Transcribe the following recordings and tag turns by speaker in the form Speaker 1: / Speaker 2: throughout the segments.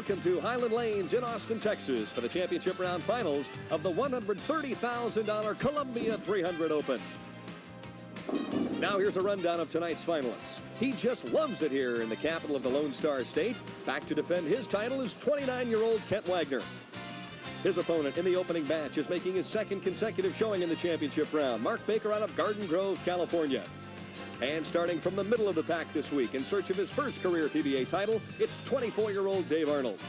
Speaker 1: Welcome to Highland Lanes in Austin, Texas for the championship round finals of the $130,000 Columbia 300 Open. Now here's a rundown of tonight's finalists. He just loves it here in the capital of the Lone Star State. Back to defend his title is 29-year-old Kent Wagner. His opponent in the opening match is making his second consecutive showing in the championship round, Mark Baker out of Garden Grove, California. And starting from the middle of the pack this week in search of his first career PBA title, it's 24-year-old Dave Arnold.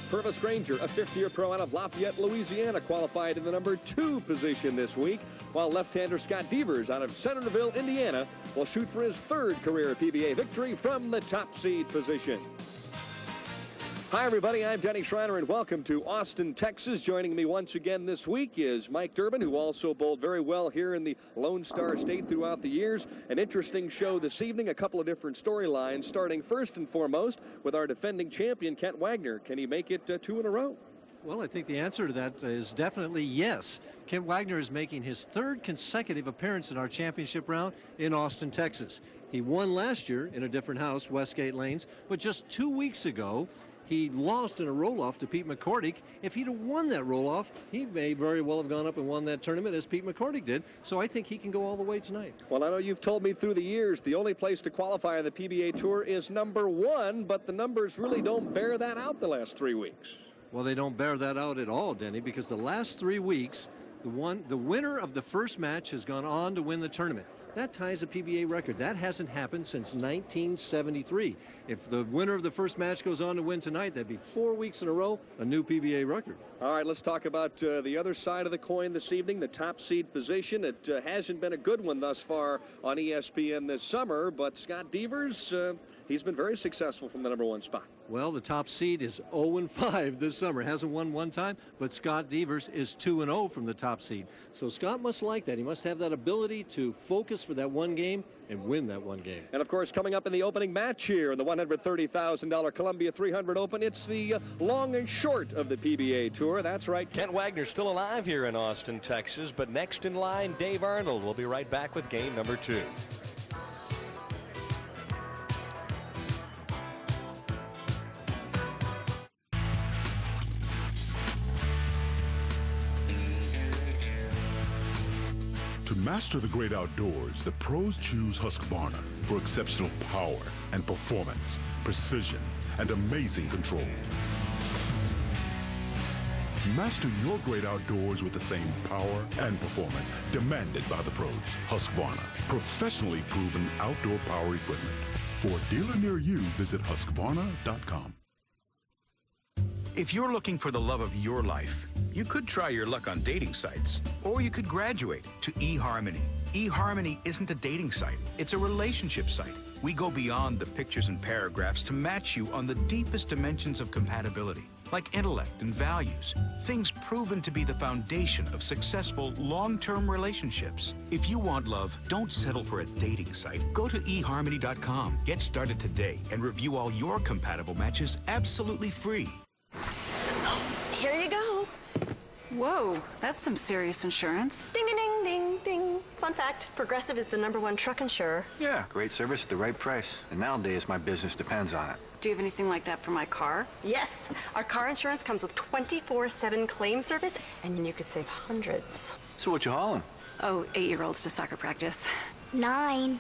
Speaker 1: Purvis Granger, a fifth-year pro out of Lafayette, Louisiana, qualified in the number 2 position this week, while left-hander Scott Devers out of Centerville, Indiana, will shoot for his third career PBA victory from the top seed position. Hi, everybody. I'm Denny Schreiner, and welcome to Austin, Texas. Joining me once again this week is Mike Durbin, who also bowled very well here in the Lone Star State throughout the years. An interesting show this evening, a couple of different storylines, starting first and foremost with our defending champion, Kent Wagner. Can he make it 2 in a row?
Speaker 2: Well, I think the answer to that is definitely yes. Kent Wagner is making his third consecutive appearance in our championship round in Austin, Texas. He won last year in a different house, Westgate Lanes, but just 2 weeks ago, he lost in a roll-off to Pete McCordick. If he'd have won that roll-off, he may very well have gone up and won that tournament as Pete McCordick did. So I think he can go all the way tonight.
Speaker 1: Well, I know you've told me through the years the only place to qualify on the PBA Tour is number 1, but the numbers really don't bear that out the last 3 weeks.
Speaker 2: Well, they don't bear that out at all, Denny, because the last 3 weeks, the winner of the first match has gone on to win the tournament. That ties a PBA record. That hasn't happened since 1973. If the winner of the first match goes on to win tonight, that'd be 4 weeks in a row, a new PBA record.
Speaker 1: All right, let's talk about the other side of the coin this evening, the top seed position. It hasn't been a good one thus far on ESPN this summer, but Scott Devers, he's been very successful from the number 1 spot.
Speaker 2: Well, the top seed is 0-5 this summer. Hasn't won one time, but Scott Devers is 2-0 from the top seed. So Scott must like that. He must have that ability to focus for that one game and win that one game.
Speaker 1: And, of course, coming up in the opening match here in the $130,000 Columbia 300 Open, it's the long and short of the PBA Tour. That's right.
Speaker 3: Kent Wagner still alive here in Austin, Texas, but next in line, Dave Arnold. We'll be right back with game number 2.
Speaker 4: To master the great outdoors, the pros choose Husqvarna for exceptional power and performance, precision, and amazing control. Master your great outdoors with the same power and performance demanded by the pros. Husqvarna, professionally proven outdoor power equipment. For a dealer near you, visit Husqvarna.com.
Speaker 5: If you're looking for the love of your life, you could try your luck on dating sites, or you could graduate to eHarmony. eHarmony isn't a dating site, it's a relationship site. We go beyond the pictures and paragraphs to match you on the deepest dimensions of compatibility, like intellect and values, things proven to be the foundation of successful long-term relationships. If you want love, don't settle for a dating site. Go to eHarmony.com. Get started today and review all your compatible matches absolutely free.
Speaker 6: Here you go.
Speaker 7: Whoa, that's some serious insurance.
Speaker 6: Ding, ding, ding, ding, ding. Fun fact, Progressive is the #1 truck insurer.
Speaker 8: Yeah, great service at the right price. And nowadays, my business depends on it.
Speaker 7: Do you have anything like that for my car?
Speaker 6: Yes, our car insurance comes with 24/7 claim service, and you could save hundreds.
Speaker 8: So what you hauling?
Speaker 7: Oh, 8-year-olds to soccer practice.
Speaker 9: 9.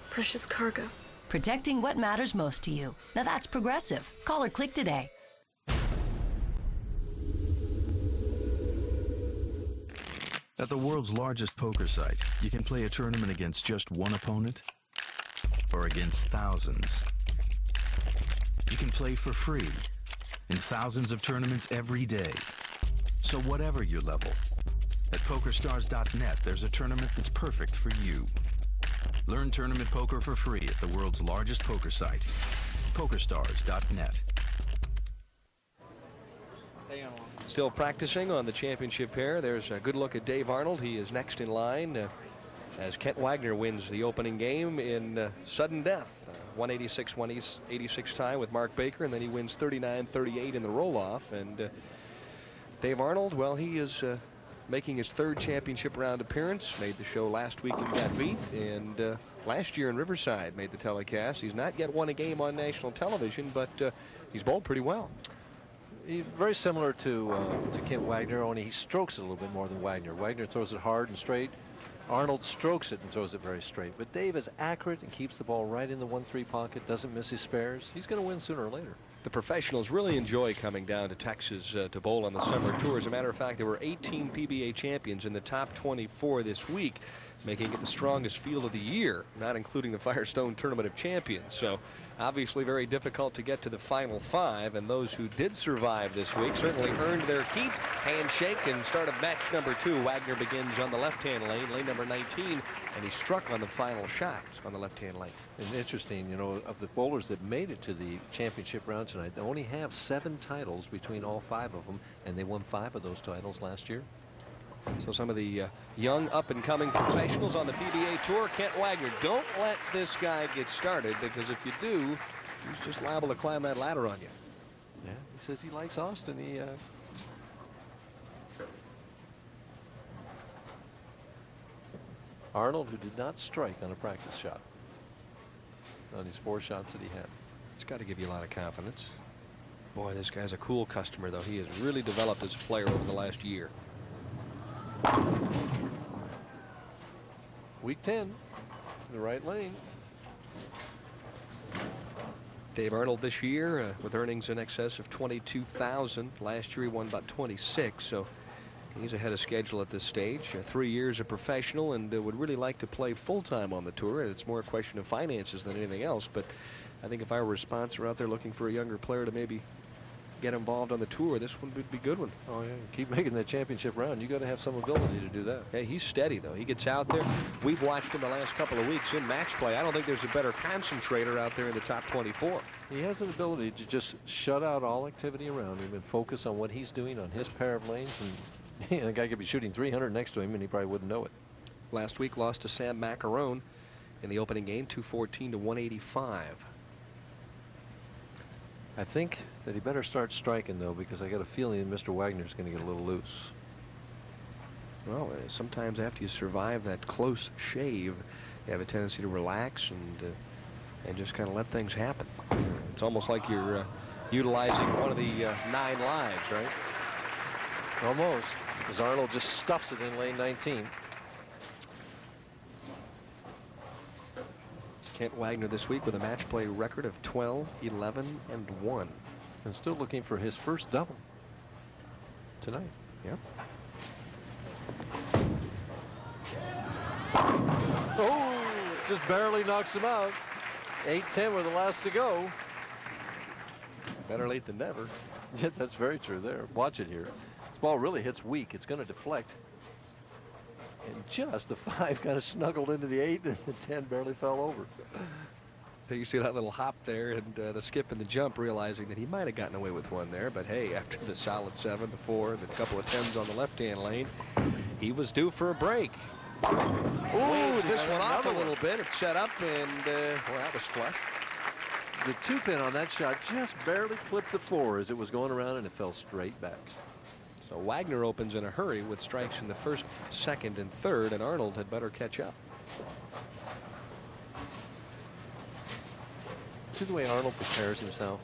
Speaker 6: Precious cargo.
Speaker 9: Protecting what matters most to you. Now that's Progressive. Call or click today.
Speaker 10: At the world's largest poker site, you can play a tournament against just one opponent or against thousands. You can play for free in thousands of tournaments every day. So whatever your level, at PokerStars.net, there's a tournament that's perfect for you. Learn tournament poker for free at the world's largest poker site, PokerStars.net.
Speaker 3: Still practicing on the championship pair. There's a good look at Dave Arnold. He is next in line as Kent Wagner wins the opening game in sudden death. 186-186 tie with Mark Baker, and then he wins 39-38 in the roll-off. And Dave Arnold, well, he is making his third championship round appearance. Made the show last week and got beat, and last year in Riverside made the telecast. He's not yet won a game on national television, but he's bowled pretty well.
Speaker 2: He's very similar to Kent Wagner, only he strokes it a little bit more than Wagner. Wagner throws it hard and straight. Arnold strokes it and throws it very straight. But Dave is accurate and keeps the ball right in the 1-3 pocket, doesn't miss his spares. He's going to win sooner or later.
Speaker 3: The professionals really enjoy coming down to Texas to bowl on the summer tour. As a matter of fact, there were 18 PBA champions in the top 24 this week, making it the strongest field of the year, not including the Firestone Tournament of Champions. So obviously very difficult to get to the final 5, and those who did survive this week certainly earned their keep. Handshake and start of match number 2. Wagner begins on the left-hand lane, lane number 19, and he struck on the final shot on the left-hand lane.
Speaker 2: And interesting, you know, of the bowlers that made it to the championship round tonight, they only have 7 titles between all 5 of them, and they won 5 of those titles last year.
Speaker 3: So some of the young up-and-coming professionals on the PBA Tour. Kent Wagner, don't let this guy get started, because if you do, he's just liable to climb that ladder on you.
Speaker 2: Yeah, he says he likes Austin. Arnold, who did not strike on a practice shot on his 4 shots that he had.
Speaker 3: It's got to give you a lot of confidence. Boy, this guy's a cool customer, though. He has really developed as a player over the last year.
Speaker 2: Week 10, the right lane.
Speaker 3: Dave Arnold this year with earnings in excess of $22,000. Last year he won about 26, so he's ahead of schedule at this stage. 3 years a professional, and would really like to play full-time on the tour. It's more a question of finances than anything else, but I think if I were a sponsor out there looking for a younger player to maybe get involved on the tour, this one would be a good one.
Speaker 2: Oh yeah, keep making that championship round. You got to have some ability to do that.
Speaker 3: Hey, he's steady though. He gets out there. We've watched him the last couple of weeks in match play. I don't think there's a better concentrator out there in the top 24.
Speaker 2: He has an ability to just shut out all activity around him and focus on what he's doing on his pair of lanes. And the guy could be shooting 300 next to him, and he probably wouldn't know it.
Speaker 3: Last week lost to Sam Macarone in the opening game, 214 to 185.
Speaker 2: I think that he better start striking, though, because I got a feeling that Mr. Wagner's going to get a little loose.
Speaker 3: Well, sometimes after you survive that close shave, you have a tendency to relax and just kind of let things happen. It's almost like you're utilizing one of the 9 lives, right?
Speaker 2: Almost, because Arnold just stuffs it in lane 19.
Speaker 3: Kent Wagner this week with a match play record of 12, 11, and 1.
Speaker 2: And still looking for his first double tonight.
Speaker 3: Yep.
Speaker 2: Oh, just barely knocks him out. 8-10 were the last to go.
Speaker 3: Better late than never.
Speaker 2: Yeah, that's very true there. Watch it here. This ball really hits weak. It's going to deflect. And just the 5 kind of snuggled into the 8, and the 10 barely fell over.
Speaker 3: You see that little hop there, and the skip and the jump, realizing that he might have gotten away with one there. But hey, after the solid 7, the 4, and a couple of 10s on the left-hand lane, he was due for a break. Waves this one off a little bit. It's set up, and well, that was flush.
Speaker 2: The 2-pin on that shot just barely clipped the 4 as it was going around, and it fell straight back.
Speaker 3: So Wagner opens in a hurry with strikes in the 1st, 2nd, and 3rd, and Arnold had better catch up.
Speaker 2: See the way Arnold prepares himself?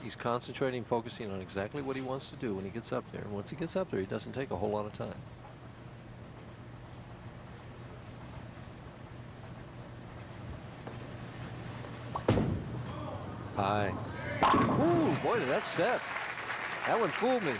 Speaker 2: He's concentrating, focusing on exactly what he wants to do when he gets up there. And once he gets up there, he doesn't take a whole lot of time. High. Ooh, boy, did that set. That one fooled me.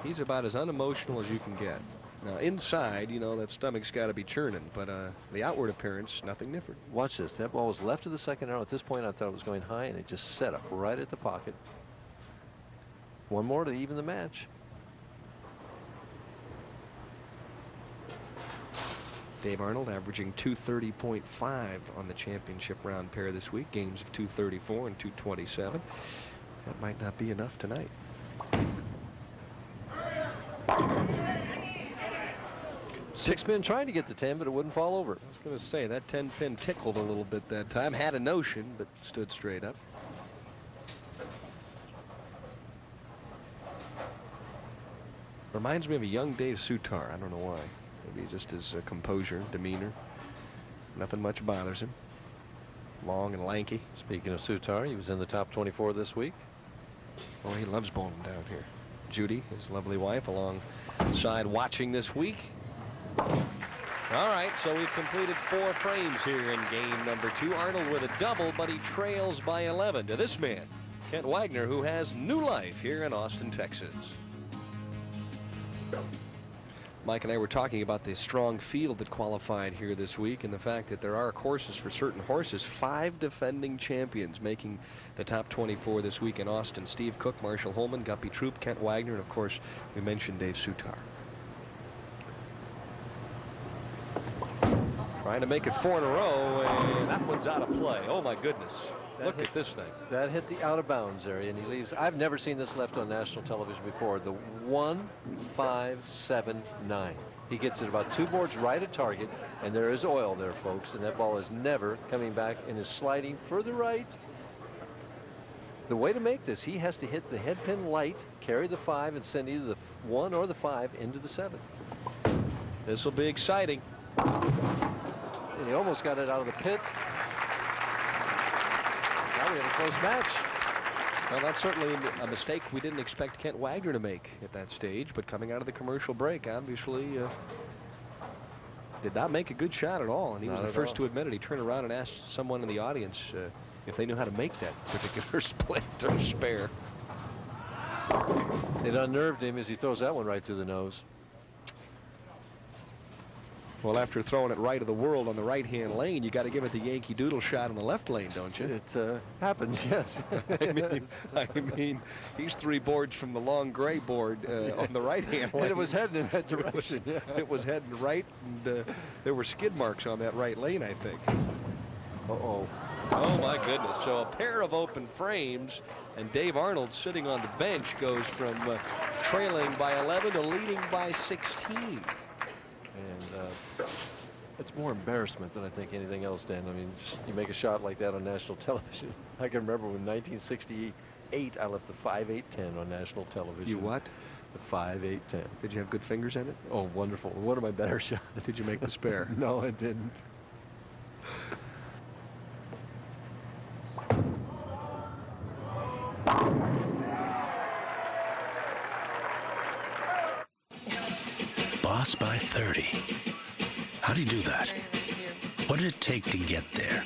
Speaker 3: He's about as unemotional as you can get. Now, inside, you know, that stomach's got to be churning, but the outward appearance, nothing different.
Speaker 2: Watch this. That ball was left of the second arrow. At this point, I thought it was going high, and it just set up right at the pocket. One more to even the match.
Speaker 3: Dave Arnold averaging 230.5 on the championship round pair this week. Games of 234 and 227. That might not be enough tonight.
Speaker 2: Six-pin trying to get the 10, but it wouldn't fall over.
Speaker 3: I was going to say, that 10-pin tickled a little bit that time. Had a notion, but stood straight up. Reminds me of a young Dave Sutar. I don't know why. Maybe just his composure, demeanor. Nothing much bothers him. long and lanky.
Speaker 2: Speaking of Sutar, he was in the top 24 this week.
Speaker 3: Oh, he loves bowling down here. Judy, his lovely wife, alongside watching this week. All right, so we've completed 4 frames here in game number 2. Arnold with a double, but he trails by 11 to this man, Kent Wagner, who has new life here in Austin, Texas. Mike and I were talking about the strong field that qualified here this week and the fact that there are courses for certain horses. 5 defending champions making the top 24 this week in Austin. Steve Cook, Marshall Holman, Guppy Troop, Kent Wagner, and of course we mentioned Dave Sutar. Trying to make it 4 in a row, and that one's out of play. Oh my goodness. Look at this thing.
Speaker 2: That hit the out of bounds area, and he leaves. I've never seen this left on national television before. The 1, 5, 7, 9. He gets it about 2 boards right at target, and there is oil there, folks, and that ball is never coming back and is sliding further right. The way to make this, he has to hit the head pin light, carry the 5, and send either the 1 or the 5 into the 7.
Speaker 3: This will be exciting.
Speaker 2: And he almost got it out of the pit. Now we have a close match.
Speaker 3: Well, that's certainly a mistake we didn't expect Kent Wagner to make at that stage, but coming out of the commercial break, obviously did not make a good shot at all, and he was the first to admit it. He turned around and asked someone in the audience if they knew how to make that particular split or spare.
Speaker 2: It unnerved him as he throws that one right through the nose.
Speaker 3: Well, after throwing it right of the world on the right-hand lane, you got to give it the Yankee Doodle shot on the left lane, don't you?
Speaker 2: It happens, yes.
Speaker 3: I mean, he's 3 boards from the long gray board on the right-hand lane.
Speaker 2: And it was heading in that direction.
Speaker 3: It was heading right, and there were skid marks on that right lane, I think.
Speaker 2: Uh-oh.
Speaker 3: Oh, my goodness. So a pair of open frames, and Dave Arnold sitting on the bench goes from trailing by 11 to leading by 16.
Speaker 2: And it's more embarrassment than I think anything else, Dan. I mean, just you make a shot like that on national television. I can remember when 1968, I left the 5-8-10 on national television.
Speaker 3: You what?
Speaker 2: The 5-8-10.
Speaker 3: Did you have good fingers in it?
Speaker 2: Oh, wonderful. One of my better shots.
Speaker 3: Did you make the spare?
Speaker 2: No, I didn't.
Speaker 11: Boss by 30. How do you do that? What did it take to get there?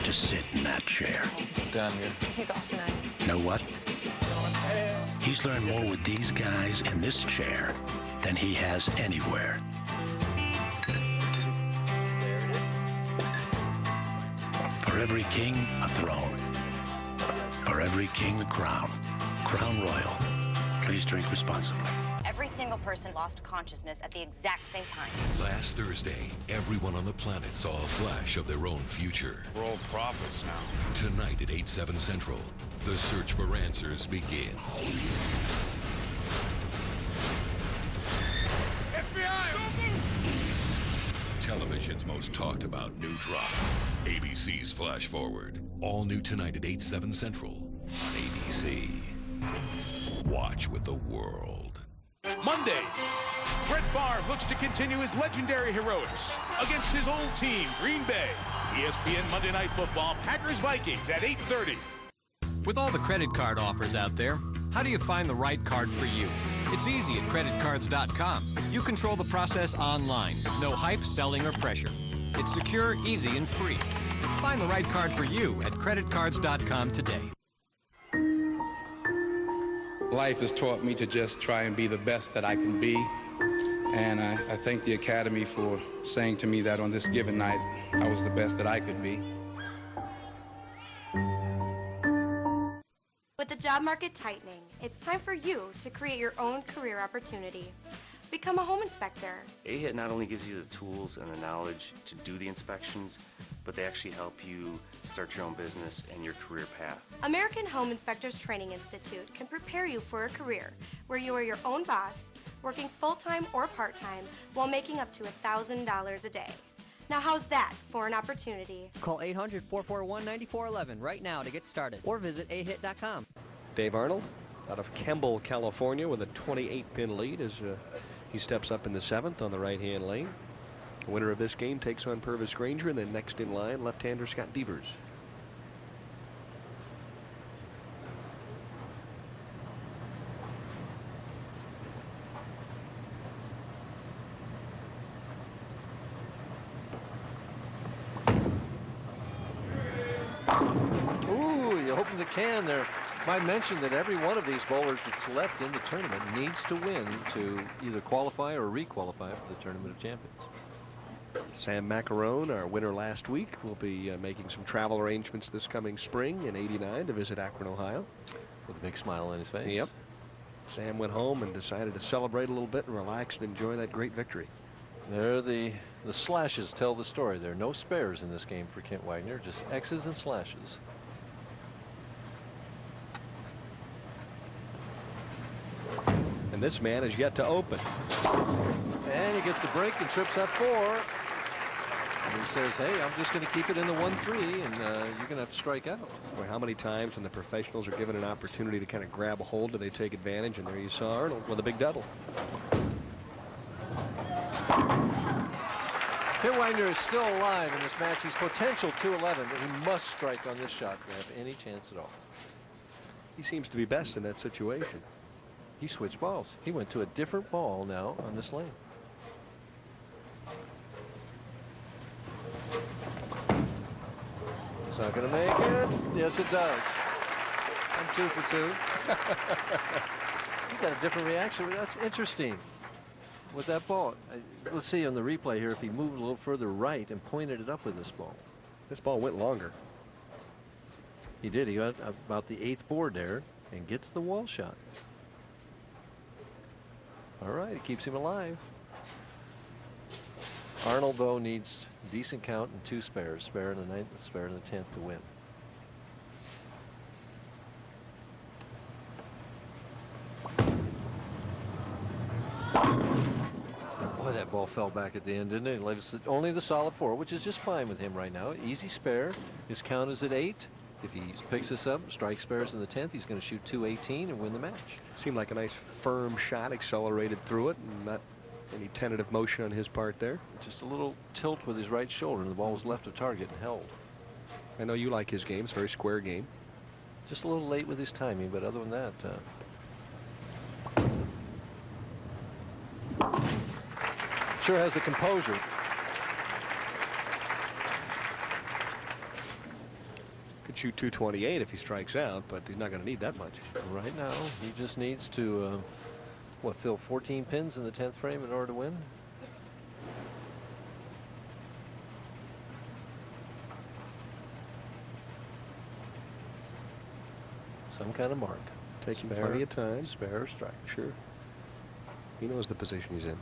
Speaker 11: To sit in that chair?
Speaker 12: He's down here.
Speaker 13: He's off tonight.
Speaker 11: Know what? He's learned more with these guys in this chair than he has anywhere. For every king, a throne. For every king, a crown. Crown Royal. Please drink responsibly.
Speaker 14: Every single person lost consciousness at the exact same time.
Speaker 15: Last Thursday, everyone on the planet saw a flash of their own future.
Speaker 16: We're all prophets now.
Speaker 15: Tonight at 8/7 Central, the search for answers begins.
Speaker 16: FBI!
Speaker 15: Television's most talked about new drop. ABC's Flash Forward. All new tonight at 8/7 Central on ABC. Watch with the world.
Speaker 16: Monday, Brett Favre looks to continue his legendary heroics against his old team, Green Bay. ESPN Monday Night Football, Packers-Vikings at 8:30.
Speaker 17: With all the credit card offers out there, how do you find the right card for you? It's easy at creditcards.com. You control the process online with no hype, selling, or pressure. It's secure, easy, and free. Find the right card for you at creditcards.com today.
Speaker 18: Life has taught me to just try and be the best that I can be. And I thank the Academy for saying to me that on this given night, I was the best that I could be.
Speaker 19: With the job market tightening, it's time for you to create your own career opportunity. Become a home inspector.
Speaker 20: AHIT not only gives you the tools and the knowledge to do the inspections, but they actually help you start your own business and your career path.
Speaker 19: American Home Inspectors Training Institute can prepare you for a career where you are your own boss, working full-time or part-time while making up to $1,000 a day. Now how's that for an opportunity?
Speaker 21: Call 800-441-9411 right now to get started or visit ahit.com.
Speaker 3: Dave Arnold out of Kemble, California with a 28-pin lead as he steps up in the 7th on the right-hand lane. The winner of this game takes on Purvis Granger, and then next in line, left-hander Scott Devers.
Speaker 2: Ooh, you open the can there. I mentioned that every one of these bowlers that's left in the tournament needs to win to either qualify or re-qualify for the Tournament of Champions.
Speaker 3: Sam Macarone, our winner last week, will be making some travel arrangements this coming spring in '89 to visit Akron, Ohio.
Speaker 2: With a big smile on his face.
Speaker 3: Yep. Sam went home and decided to celebrate a little bit and relax and enjoy that great victory.
Speaker 2: There, the slashes tell the story. There are no spares in this game for Kent Wagner, just X's and slashes.
Speaker 3: And this man is yet to open.
Speaker 2: And he gets the break and trips up 4. And he says, hey, I'm just going to keep it in the 1-3, and you're going to have to strike out.
Speaker 3: Boy, how many times when the professionals are given an opportunity to kind of grab a hold do they take advantage? And there you saw Arnold with a big double.
Speaker 2: Kent Wagner is still alive in this match. He's potential 211, but he must strike on this shot to have any chance at all.
Speaker 3: He seems to be best in that situation.
Speaker 2: He switched balls. He went to a different ball now on this lane. It's not going to make it. Yes, it does. I'm 2 for 2. He got a different reaction. That's interesting with that ball. Let's see on the replay here if he moved a little further right and pointed it up with this ball.
Speaker 3: This ball went longer.
Speaker 2: He did. He got about the 8th board there and gets the wall shot. All right, it keeps him alive. Arnold, though, needs a decent count and 2 spares. Spare in the 9th, spare in the 10th to win. Boy, that ball fell back at the end, didn't it? It left us only the solid 4, which is just fine with him right now. Easy spare. His count is at 8. If he picks this up, strike spares in the 10th, he's going to shoot 218 and win the match.
Speaker 3: Seemed like a nice firm shot, accelerated through it, and not any tentative motion on his part there.
Speaker 2: Just a little tilt with his right shoulder, and the ball was left of target and held.
Speaker 3: I know you like his game. It's a very square game.
Speaker 2: Just a little late with his timing, but other than that, sure has the composure.
Speaker 3: Could shoot 228 if he strikes out, but he's not going to need that much.
Speaker 2: Right now, he just needs to, fill 14 pins in the 10th frame in order to win? Some kind of mark.
Speaker 3: Taking plenty of time.
Speaker 2: Spare or strike.
Speaker 3: Sure. He knows the position he's in.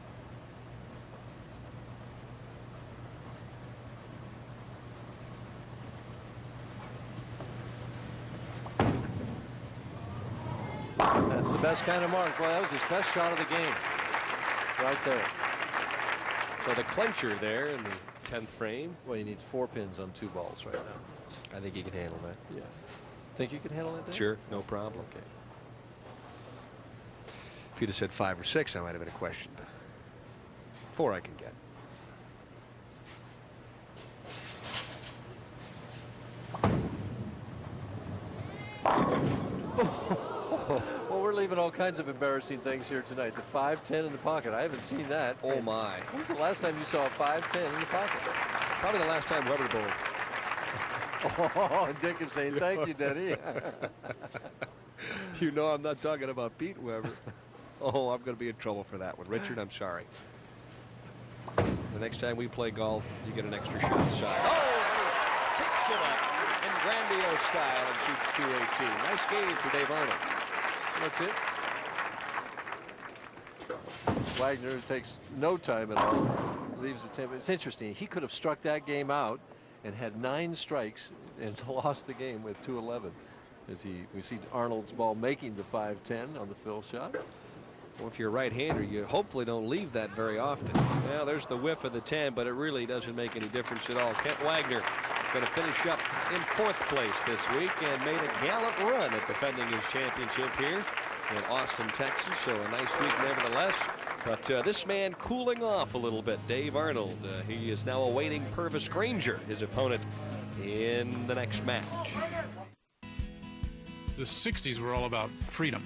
Speaker 2: That's the best kind of mark. Well, that was his best shot of the game. Right there.
Speaker 3: So the clincher there in the 10th frame.
Speaker 2: Well, he needs 4 pins on 2 balls right now.
Speaker 3: I think he can handle that.
Speaker 2: Yeah. Think you can handle it, Dave?
Speaker 3: Sure, no problem.
Speaker 2: Okay.
Speaker 3: If you'd have said 5 or 6, that might have been a question. But 4 I can get.
Speaker 2: Well, we're leaving all kinds of embarrassing things here tonight. The 5-10 in the pocket. I haven't seen that.
Speaker 3: Oh, my.
Speaker 2: When's the last time you saw a 5-10 in the pocket?
Speaker 3: Probably the last time Weber bowled.
Speaker 2: Oh, Dick is saying thank you, Denny.
Speaker 3: You know I'm not talking about Pete Weber. Oh, I'm going to be in trouble for that one. Richard, I'm sorry. The next time we play golf, you get an extra shot aside. Oh, picks it up in grandiose style and shoots 218. Nice game for Dave Arnold.
Speaker 2: That's it. Wagner takes no time at all. Leaves the 10. It's interesting. He could have struck that game out and had 9 strikes and lost the game with 211. As we see Arnold's ball making the 5-10 on the fill shot.
Speaker 3: Well, if you're a right-hander, you hopefully don't leave that very often. Now, there's the whiff of the 10, but it really doesn't make any difference at all. Kent Wagner going to finish up in 4th place this week and made a gallant run at defending his championship here in Austin, Texas. So a nice week nevertheless But this man cooling off a little bit, Dave Arnold. He is now awaiting Purvis Granger, his opponent, in the next match.
Speaker 12: The 60s were all about freedom.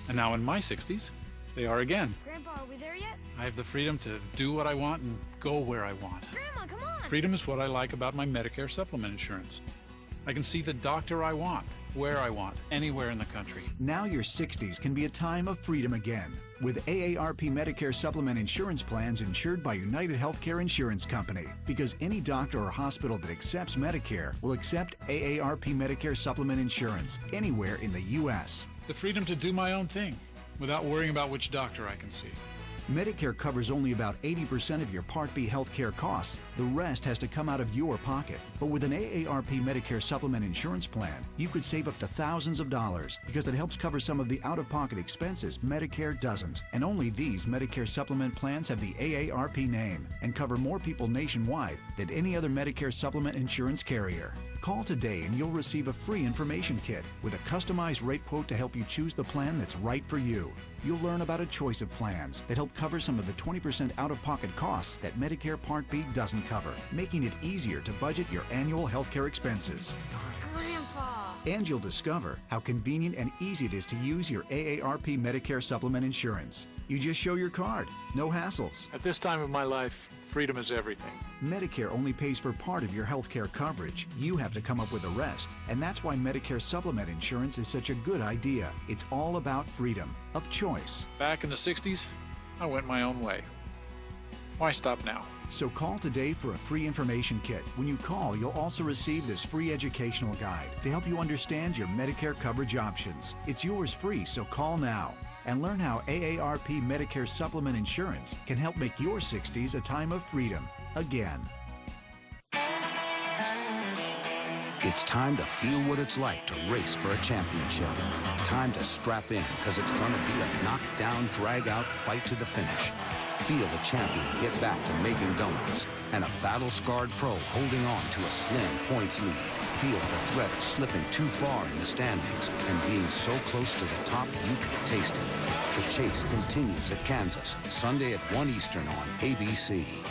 Speaker 12: And now in my 60s, they are again.
Speaker 13: Grandpa, are we there yet?
Speaker 12: I have the freedom to do what I want and go where I want.
Speaker 13: Grandma, come on!
Speaker 12: Freedom is what I like about my Medicare supplement insurance. I can see the doctor I want, where I want, anywhere in the country.
Speaker 22: Now your 60s can be a time of freedom again with AARP Medicare supplement insurance plans insured by United Healthcare Insurance Company. Because any doctor or hospital that accepts Medicare will accept AARP Medicare supplement insurance anywhere in the U.S.
Speaker 12: The freedom to do my own thing without worrying about which doctor I can see.
Speaker 22: Medicare covers only about 80% of your Part B health care costs. The rest has to come out of your pocket. But with an AARP Medicare supplement insurance plan, you could save up to thousands of dollars because it helps cover some of the out-of-pocket expenses Medicare doesn't. And only these Medicare supplement plans have the AARP name and cover more people nationwide than any other Medicare supplement insurance carrier. Call today and you'll receive a free information kit with a customized rate quote to help you choose the plan that's right for you. You'll learn about a choice of plans that help cover some of the 20% out-of-pocket costs that Medicare Part B doesn't cover, making it easier to budget your annual healthcare expenses.
Speaker 13: Grandpa!
Speaker 22: And you'll discover how convenient and easy it is to use your AARP Medicare supplement insurance. You just show your card. No hassles.
Speaker 12: At this time of my life, freedom is everything.
Speaker 22: Medicare only pays for part of your health care coverage. You have to come up with the rest. And that's why Medicare supplement insurance is such a good idea. It's all about freedom of choice.
Speaker 12: Back in the 60s, I went my own way. Why stop now?
Speaker 22: So call today for a free information kit. When you call, you'll also receive this free educational guide to help you understand your Medicare coverage options. It's yours free, so call now and learn how AARP Medicare supplement insurance can help make your 60s a time of freedom again.
Speaker 23: It's time to feel what it's like to race for a championship. Time to strap in, because it's going to be a knockdown, drag-out fight to the finish. Feel the champion get back to making donuts, and a battle-scarred pro holding on to a slim points lead. Feel the threat of slipping too far in the standings and being so close to the top you can taste it. The chase continues at Kansas, Sunday at 1 Eastern on ABC.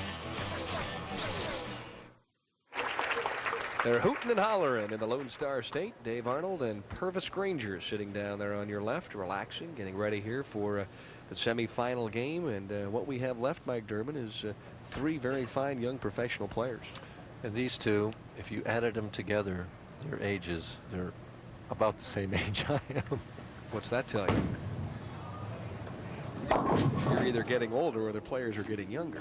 Speaker 3: They're hooting and hollering in the Lone Star State. Dave Arnold and Purvis Granger sitting down there on your left, relaxing, getting ready here for the semifinal game. And what we have left, Mike Durbin, is three very fine young professional players.
Speaker 2: And these two, if you added them together, their ages, they're about the same age I am.
Speaker 3: What's that tell you? You're either getting older or the players are getting younger.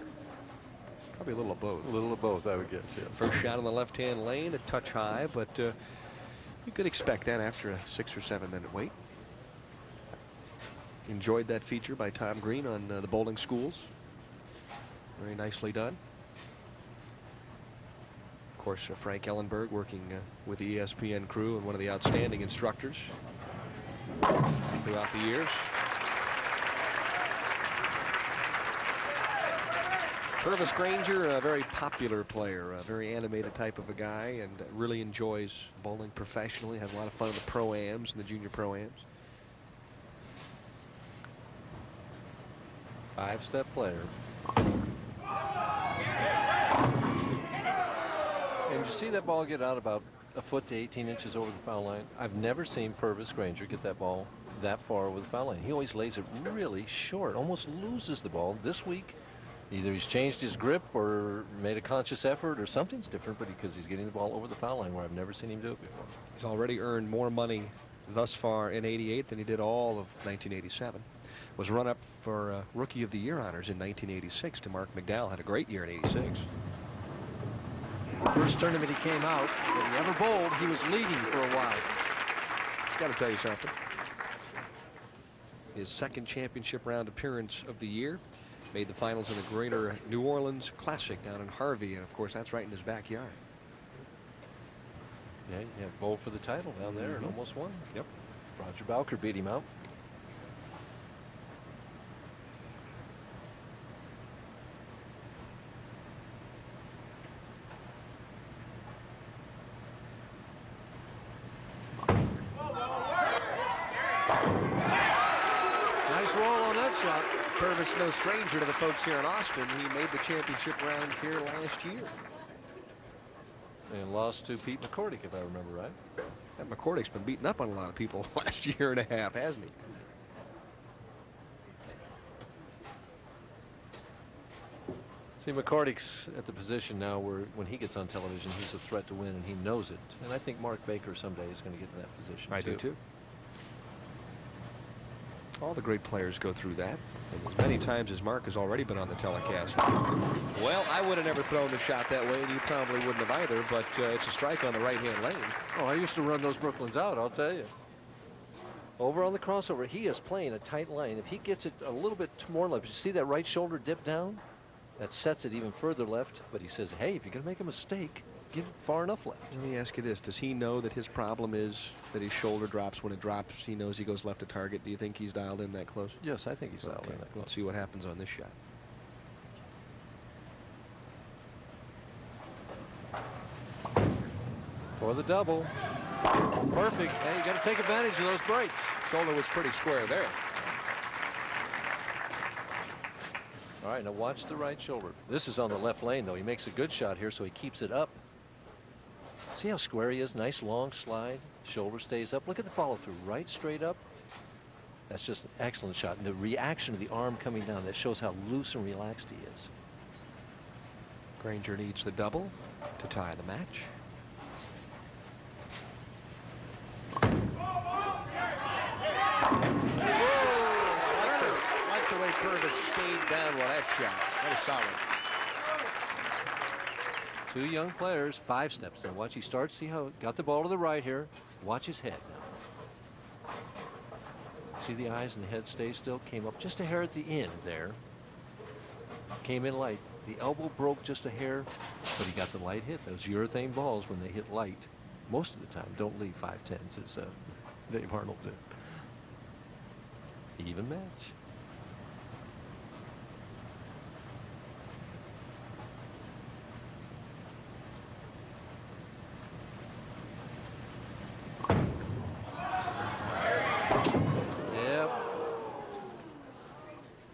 Speaker 3: Probably a little of both.
Speaker 2: A little of both, I would guess, yeah.
Speaker 3: First shot on the left-hand lane, a touch high, but you could expect that after a 6 or 7 minute wait. Enjoyed that feature by Tom Green on the bowling schools. Very nicely done. Of course, Frank Ellenberg working with the ESPN crew and one of the outstanding instructors throughout the years. Purvis Granger, a very popular player, a very animated type of a guy, and really enjoys bowling professionally, has a lot of fun in the pro-ams and the junior pro-ams.
Speaker 2: Five-step player. And you see that ball get out about a foot to 18 inches over the foul line. I've never seen Purvis Granger get that ball that far over the foul line. He always lays it really short, almost loses the ball. This week, either he's changed his grip or made a conscious effort or something's different, but because he's getting the ball over the foul line where I've never seen him do it before.
Speaker 3: He's already earned more money thus far in '88 than he did all of 1987. Was run up for Rookie of the Year honors in 1986 to Mark McDowell. Had a great year in '86.
Speaker 2: First tournament he came out, that he ever bowled, he was leading for a while.
Speaker 3: Got to tell you something. His second championship round appearance of the year. Made the finals in the Greater New Orleans Classic down in Harvey, and of course that's right in his backyard.
Speaker 2: Yeah, he had bowled for the title down there and almost won.
Speaker 3: Yep.
Speaker 2: Roger Bowker beat him out. swirl on that shot.
Speaker 3: Purvis no stranger to the folks here in Austin. He made the championship round here last year.
Speaker 2: And lost to Pete McCordick, if I remember right.
Speaker 3: That McCordick's been beating up on a lot of people last year and a half, hasn't he?
Speaker 2: See, McCordick's at the position now where when he gets on television, he's a threat to win, and he knows it. And I think Mark Baker someday is going to get in that position,
Speaker 3: I do, too. All the great players go through that. And as many times as Mark has already been on the telecast. Well, I would have never thrown the shot that way, and you probably wouldn't have either, but it's a strike on the right-hand lane.
Speaker 2: Oh, I used to run those Brooklyns out, I'll tell you. Over on the crossover, he is playing a tight line. If he gets it a little bit more left, you see that right shoulder dip down? That sets it even further left, but he says, hey, if you're going to make a mistake, get it far enough left.
Speaker 3: Let me ask you this. Does he know that his problem is that his shoulder drops when it drops? He knows he goes left to target. Do you think he's dialed in that close?
Speaker 2: Yes, I think he's dialed in that close.
Speaker 3: Let's see what happens on this shot.
Speaker 2: For the double. Perfect. Hey, you got to take advantage of those breaks.
Speaker 3: Shoulder was pretty square there.
Speaker 2: All right, now watch the right shoulder. This is on the left lane, though. He makes a good shot here, so he keeps it up. See how square he is? Nice long slide. Shoulder stays up. Look at the follow-through. Right straight up. That's just an excellent shot. And the reaction of the arm coming down, that shows how loose and relaxed he is.
Speaker 3: Granger needs the double to tie the match. The way Purvis stayed down with that shot. That was solid.
Speaker 2: Two young players, 5 steps. Now watch, he starts. See how got the ball to the right here. Watch his head now. See the eyes and the head stay still. Came up just a hair at the end there. Came in light. The elbow broke just a hair, but he got the light hit. Those urethane balls, when they hit light, most of the time don't leave 5-10s, as Dave Arnold did. Even match.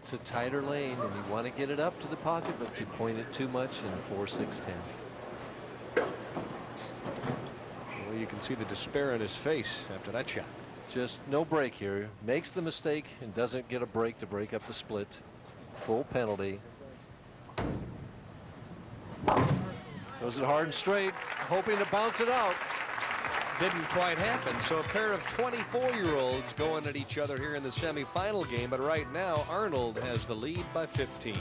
Speaker 2: It's a tighter lane, and you want to get it up to the pocket, but you point it too much in the 4-6-10.
Speaker 3: Well, you can see the despair in his face after that shot.
Speaker 2: Just no break here. Makes the mistake and doesn't get a break to break up the split. Full penalty. Throws it hard and straight, hoping to bounce it out.
Speaker 3: Didn't quite happen. So a pair of 24-year-olds going at each other here in the semifinal game. But right now, Arnold has the lead by 15.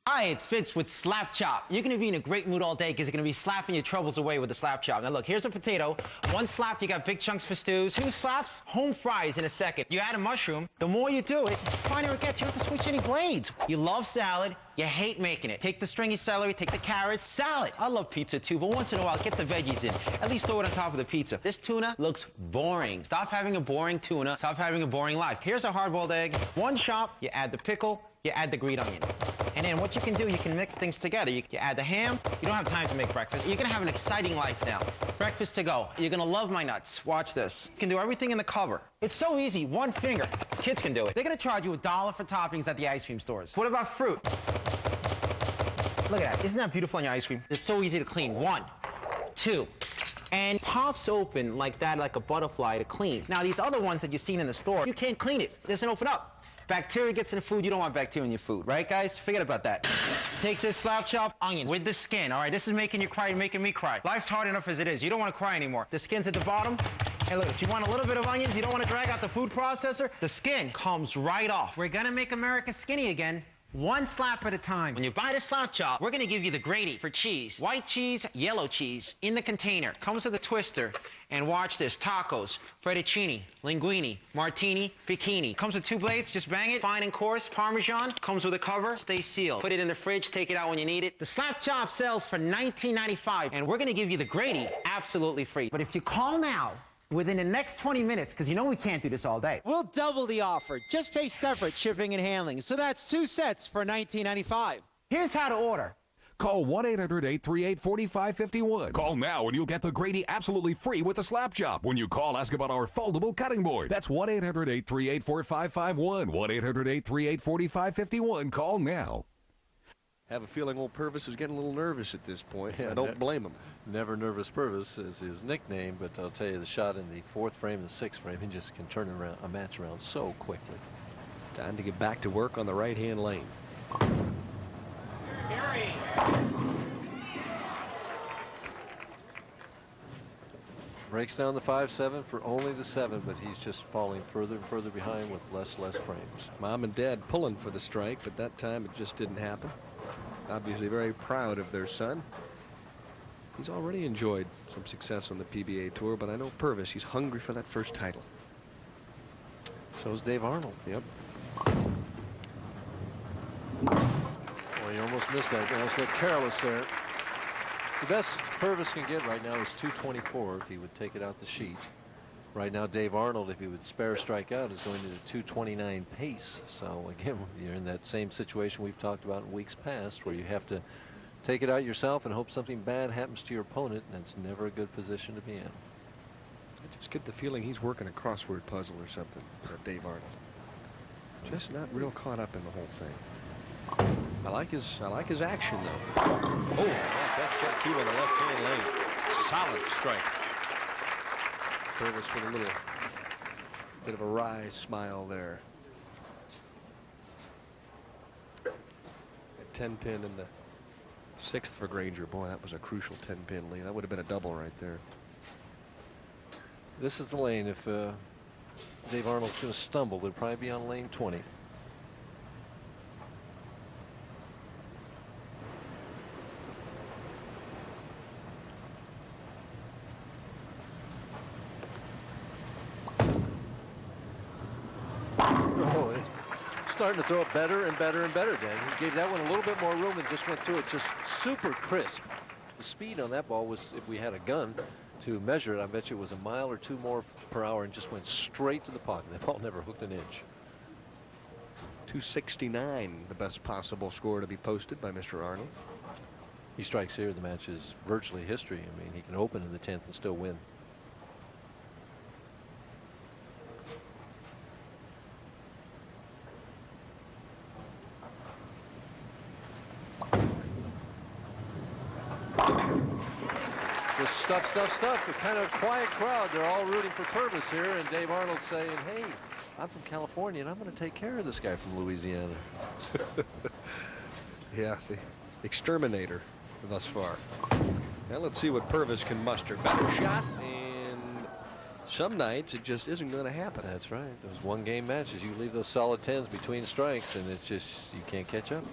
Speaker 1: Hi, it's Fitz with Slap Chop. You're going to be in a great mood all day because you're going to be slapping your troubles away with the Slap Chop. Now look, here's a potato. 1 slap, you got big chunks for stews. 2 slaps, home fries in a second. You add a mushroom. The more you do it, the finer it gets. You don't have to switch any grades. You love salad. You hate making it. Take the stringy celery, take the carrots, salad. I love pizza too, but once in a while, get the veggies in. At least throw it on top of the pizza. This tuna looks boring. Stop having a boring tuna. Stop having a boring life. Here's a hard-boiled egg. 1 chop, you add the pickle, you add the green onion. And then what you can do, you can mix things together. You add the ham. You don't have time to make breakfast. You're going to have an exciting life now. Breakfast to go. You're going to love my nuts. Watch this. You can do everything in the cover. It's so easy. 1 finger. Kids can do it. They're going to charge you $1 for toppings at the ice cream stores. What about fruit? Look at that. Isn't that beautiful on your ice cream? It's so easy to clean. 1, 2. And pops open like that, like a butterfly to clean. Now, these other ones that you've seen in the store, you can't clean it. It doesn't open up. Bacteria gets in the food. You don't want bacteria in your food, right, guys? Forget about that. Take this Slap Chop onion with the skin. All right, this is making you cry and making me cry. Life's hard enough as it is. You don't want to cry anymore. The skin's at the bottom. Hey, look, so you want a little bit of onions? You don't want to drag out the food processor? The skin comes right off. We're going to make America skinny again. 1 slap at a time. When you buy the Slap Chop, we're going to give you the grady for cheese. White cheese, yellow cheese in the container. Comes with a twister. And watch this. Tacos, fettuccine, linguine, martini, bikini. Comes with 2 blades. Just bang it. Fine and coarse. Parmesan. Comes with a cover. Stay sealed. Put it in the fridge. Take it out when you need it. The Slap Chop sells for $19.95. And we're going to give you the grady absolutely free. But if you call now, within the next 20 minutes, because you know we can't do this all day.
Speaker 4: We'll double the offer. Just pay separate shipping and handling. So that's 2 sets for $19.95.
Speaker 1: Here's how to order.
Speaker 5: Call 1-800-838-4551. Call now and you'll get the Grady absolutely free with the slap chop. When you call, ask about our foldable cutting board. That's 1-800-838-4551. 1-800-838-4551. Call now.
Speaker 3: Have a feeling old Purvis is getting a little nervous at this point. I don't blame him.
Speaker 2: Never Nervous Purvis is his nickname, but I'll tell you, the shot in the 4th frame and the 6th frame, he just can turn around a match around so quickly.
Speaker 3: Time to get back to work on the right-hand lane.
Speaker 2: Breaks down the 5-7 for only the 7, but he's just falling further and further behind with less frames.
Speaker 3: Mom and Dad pulling for the strike, but that time it just didn't happen. Obviously very proud of their son. He's already enjoyed some success on the PBA Tour, but I know Purvis, he's hungry for that first title.
Speaker 2: So is Dave Arnold.
Speaker 3: Yep.
Speaker 2: Boy, you almost missed that. Almost looked careless there. The best Purvis can get right now is 224 if he would take it out the sheet. Right now, Dave Arnold, if he would spare a strikeout, is going to the 229 pace. So again, you're in that same situation we've talked about in weeks past, where you have to take it out yourself and hope something bad happens to your opponent, and it's never a good position to be in.
Speaker 3: I just get the feeling he's working a crossword puzzle or something, Dave Arnold. Just not real caught up in the whole thing. I like his action though. Oh, that's check 2 on the left-hand lane. Solid strike. Purvis with a little bit of a wry smile there. A 10-pin in the 6th for Granger. Boy, that was a crucial 10-pin lead. That would have been a double right there.
Speaker 2: This is the lane. If Dave Arnold's going to stumble, it'll probably be on lane 20. Starting to throw it better and better and better, Dan. He gave that one a little bit more room and just went through it just super crisp. The speed on that ball was, if we had a gun to measure it, I bet you it was a mile or 2 more per hour and just went straight to the pocket. That ball never hooked an inch.
Speaker 3: 269, the best possible score to be posted by Mr. Arnold.
Speaker 2: He strikes here, the match is virtually history. I mean, he can open in the 10th and still win. Just stuff. A kind of quiet crowd. They're all rooting for Purvis here, and Dave Arnold saying, hey, I'm from California, and I'm going to take care of this guy from Louisiana.
Speaker 3: Yeah, the exterminator thus far. Now let's see what Purvis can muster. Better shot, and some nights it just isn't going to happen.
Speaker 2: That's right. Those one-game matches, you leave those solid 10s between strikes, and it's just, you can't catch up.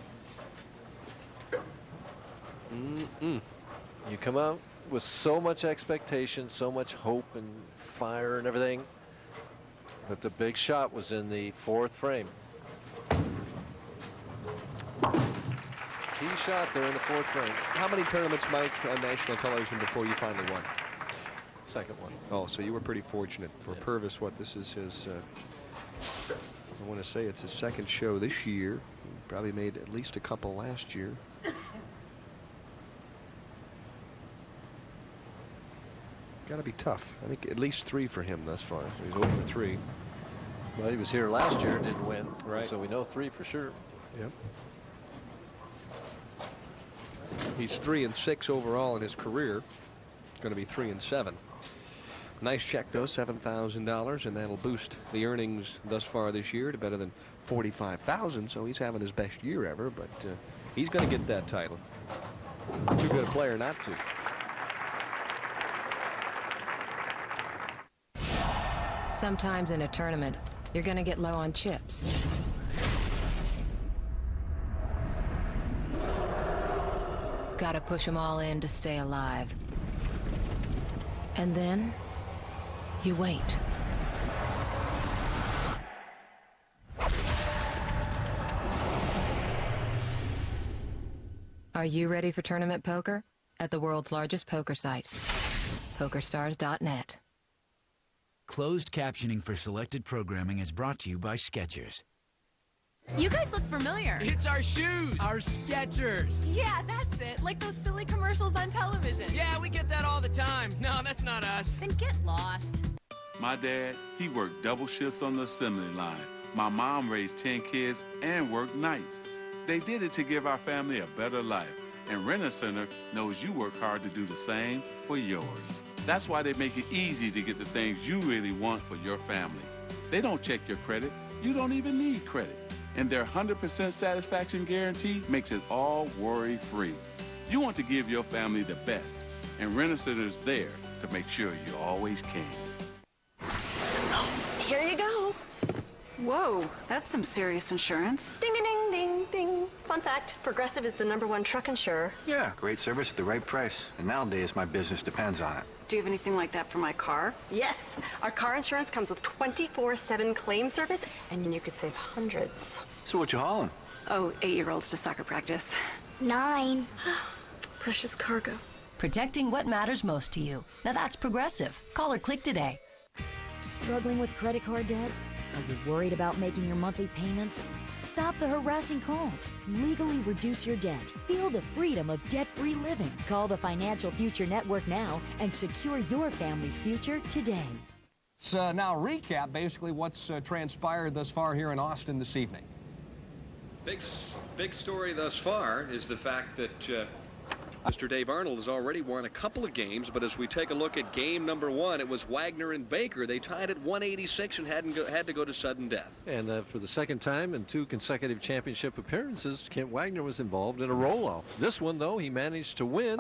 Speaker 2: You come out with so much expectation, so much hope and fire and everything, but the big shot was in the 4th frame. Key shot there in the 4th frame.
Speaker 3: How many tournaments, Mike, on national television before you finally won?
Speaker 2: Second one.
Speaker 3: Oh, so you were pretty fortunate. For Purvis, what this is his, I want to say it's his 2nd show this year. He probably made at least a couple last year. Got to be tough. I think at least 3 for him thus far. So he's 0 for 3.
Speaker 2: Well, he was here last year and didn't win.
Speaker 3: Right.
Speaker 2: So we know 3 for sure.
Speaker 3: Yep. He's 3-6 overall in his career. Going to be 3-7. Nice check though, $7,000, and that'll boost the earnings thus far this year to better than $45,000. So he's having his best year ever, but he's going to get that title. Too good a player not to.
Speaker 7: Sometimes in a tournament, you're going to get low on chips. Gotta push them all in to stay alive. And then, you wait. Are you ready for tournament poker? At the world's largest poker site, PokerStars.net.
Speaker 8: Closed captioning for selected programming is brought to you by Skechers.
Speaker 6: You guys look familiar.
Speaker 8: It's our shoes. Our Skechers.
Speaker 6: Yeah, that's it. Like those silly commercials on television.
Speaker 8: Yeah, we get that all the time. No, that's not us.
Speaker 6: Then get lost.
Speaker 9: My dad, he worked double shifts on the assembly line. My mom raised 10 kids and worked nights. They did it to give our family a better life. And Rent-A-Center knows you work hard to do the same for yours. That's why they make it easy to get the things you really want for your family. They don't check your credit. You don't even need credit. And their 100% satisfaction guarantee makes it all worry-free. You want to give your family the best, and Rent-A-Center's there to make sure you always can.
Speaker 24: Here you go.
Speaker 25: Whoa, that's some serious insurance.
Speaker 24: Ding, ding, ding, ding, ding. Fun fact, Progressive is the #1 truck insurer.
Speaker 26: Yeah, great service at the right price. And nowadays, my business depends on it.
Speaker 25: Do you have anything like that for my car?
Speaker 24: Yes, our car insurance comes with 24/7 claim service, and you could save hundreds.
Speaker 26: So what you hauling?
Speaker 25: Oh, 8-year-olds to soccer practice.
Speaker 24: 9. Precious cargo.
Speaker 27: Protecting what matters most to you. Now that's Progressive. Call or click today.
Speaker 28: Struggling with credit card debt? Are you worried about making your monthly payments? Stop the harassing calls. Legally reduce your debt. Feel the freedom of debt-free living. Call the Financial Future Network now and secure your family's future today.
Speaker 17: So now recap basically what's transpired thus far here in Austin this evening.
Speaker 3: Big story thus far is the fact that Mr. Dave Arnold has already won a couple of games, but as we take a look at game number 1, it was Wagner and Baker. They tied at 186 and had to go to sudden death.
Speaker 2: And for the second time in 2 consecutive championship appearances, Kent Wagner was involved in a roll-off. This one, though, he managed to win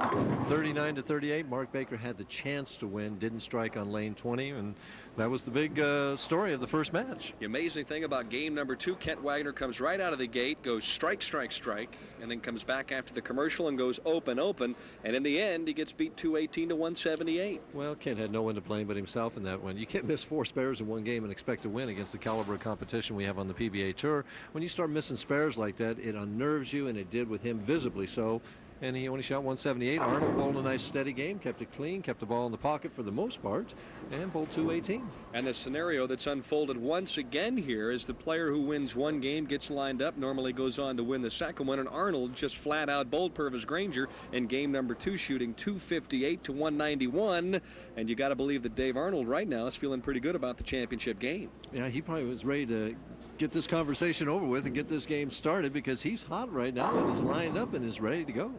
Speaker 2: 39-38. Mark Baker had the chance to win, didn't strike on lane 20, and that was the big story of the first match.
Speaker 3: The amazing thing about game number 2, Kent Wagner comes right out of the gate, goes strike, strike, strike, and then comes back after the commercial and goes open, open, and in the end, he gets beat 218 to 178.
Speaker 2: Well, Kent had no one to blame but himself in that one. You can't miss 4 spares in one game and expect to win against the caliber of competition we have on the PBA Tour. When you start missing spares like that, it unnerves you, and it did with him visibly so. And he only shot 178. Arnold bowled a nice steady game, kept it clean, kept the ball in the pocket for the most part, and bowled 218.
Speaker 3: And the scenario that's unfolded once again here is the player who wins one game gets lined up, normally goes on to win the second one, and Arnold just flat out bowled Purvis Granger in game number 2, shooting 258 to 191. And you got to believe that Dave Arnold right now is feeling pretty good about the championship game.
Speaker 2: Yeah, he probably was ready to get this conversation over with and get this game started because he's hot right now and is lined up and is ready to go.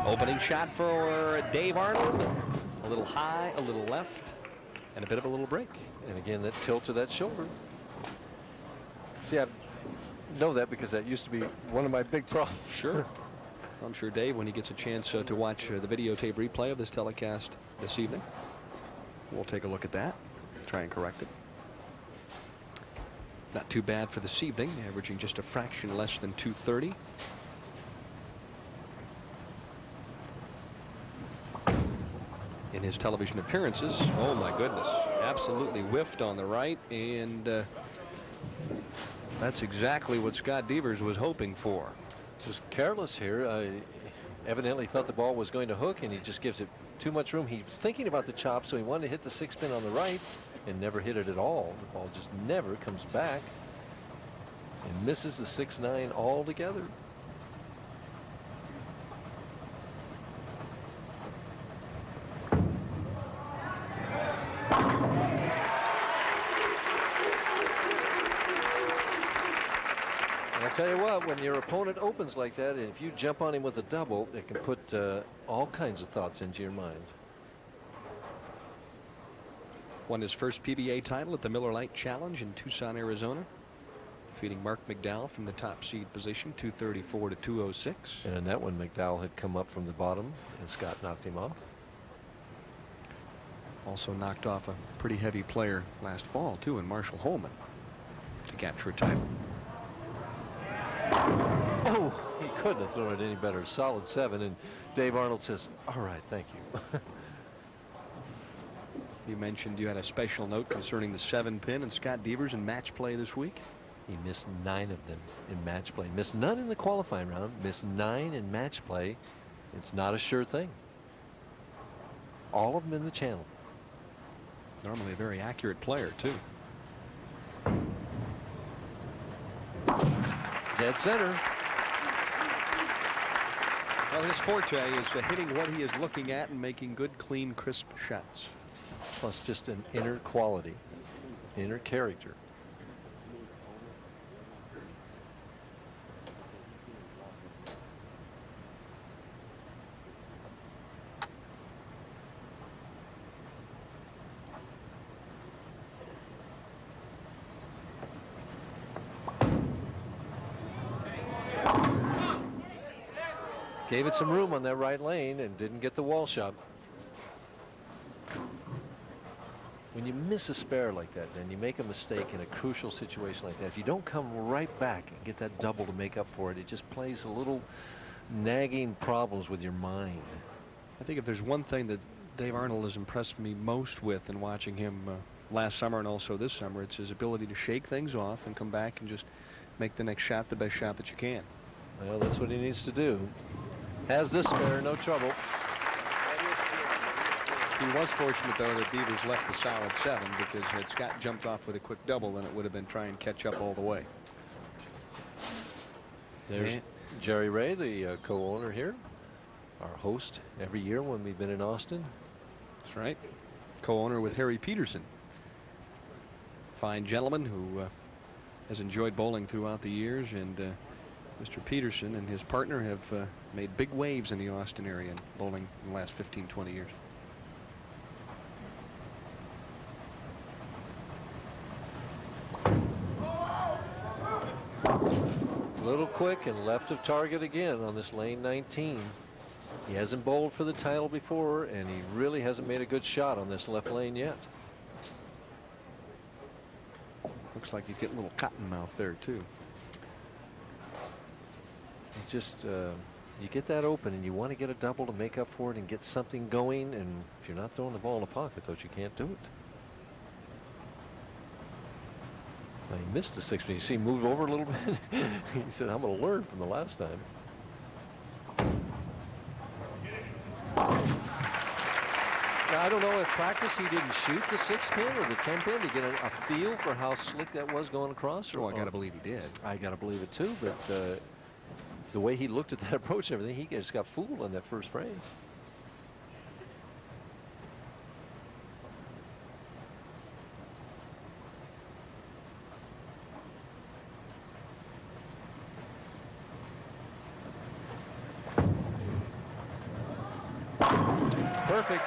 Speaker 3: Opening shot for Dave Arnold. A little high, a little left, and a bit of a little break.
Speaker 2: And again, that tilt to that shoulder. See, I know that because that used to be one of my big problems.
Speaker 3: Sure. I'm sure Dave, when he gets a chance to watch the videotape replay of this telecast this evening, we'll take a look at that, try and correct it. Not too bad for this evening, averaging just a fraction less than 230. In his television appearances, oh my goodness, absolutely whiffed on the right, and that's exactly what Scott Devers was hoping for.
Speaker 2: Just careless here. Evidently thought the ball was going to hook, and he just gives it too much room. He was thinking about the chop, so he wanted to hit the 6-pin on the right and never hit it at all. The ball just never comes back and misses the 6-9 altogether. Tell you what, when your opponent opens like that, and if you jump on him with a double, it can put all kinds of thoughts into your mind.
Speaker 3: Won his first PBA title at the Miller Lite Challenge in Tucson, Arizona, defeating Mark McDowell from the top seed position, 234 to 206.
Speaker 2: And in that one, McDowell had come up from the bottom, and Scott knocked him off.
Speaker 3: Also knocked off a pretty heavy player last fall, too, in Marshall Holman, to capture a title.
Speaker 2: Oh, he couldn't have thrown it any better. Solid 7, and Dave Arnold says, all right, thank you.
Speaker 3: You mentioned you had a special note concerning the 7-pin and Scott Devers in match play this week.
Speaker 2: He missed 9 of them in match play. Missed none in the qualifying round. Missed 9 in match play. It's not a sure thing. All of them in the channel.
Speaker 3: Normally a very accurate player, too.
Speaker 2: Dead center.
Speaker 3: Well, his forte is hitting what he is looking at and making good, clean, crisp shots.
Speaker 2: Plus just an inner quality, inner character. Gave it some room on that right lane and didn't get the wall shot. When you miss a spare like that and you make a mistake in a crucial situation like that, if you don't come right back and get that double to make up for it, it just plays a little nagging problems with your mind.
Speaker 3: I think if there's one thing that Dave Arnold has impressed me most with in watching him last summer and also this summer, it's his ability to shake things off and come back and just make the next shot the best shot that you can.
Speaker 2: Well, that's what he needs to do. Has this spare, no trouble.
Speaker 3: He was fortunate, though, that Beavers left the solid 7, because had Scott jumped off with a quick double, then it would have been try and catch up all the way.
Speaker 2: There's Jerry Ray, the co-owner here, our host every year when we've been in Austin.
Speaker 3: That's right. Co-owner with Harry Peterson. Fine gentleman who has enjoyed bowling throughout the years, and Mr. Peterson and his partner have made big waves in the Austin area in bowling in the last 15-20 years.
Speaker 2: A little quick and left of target again on this lane 19. He hasn't bowled for the title before, and he really hasn't made a good shot on this left lane yet.
Speaker 3: Looks like he's getting a little cotton mouth there, too.
Speaker 2: It's just, you get that open and you want to get a double to make up for it and get something going, and if you're not throwing the ball in the pocket, though, you can't do it. Now, he missed a 6, but you see him move over a little bit. He said, I'm going to learn from the last time. Now, I don't know if practice he didn't shoot the 6-pin or the 10-pin to get a feel for how slick that was going across.
Speaker 3: Oh, I got to believe he did.
Speaker 2: I got to believe it too, but the way he looked at that approach and everything, he just got fooled on that first frame. Perfect.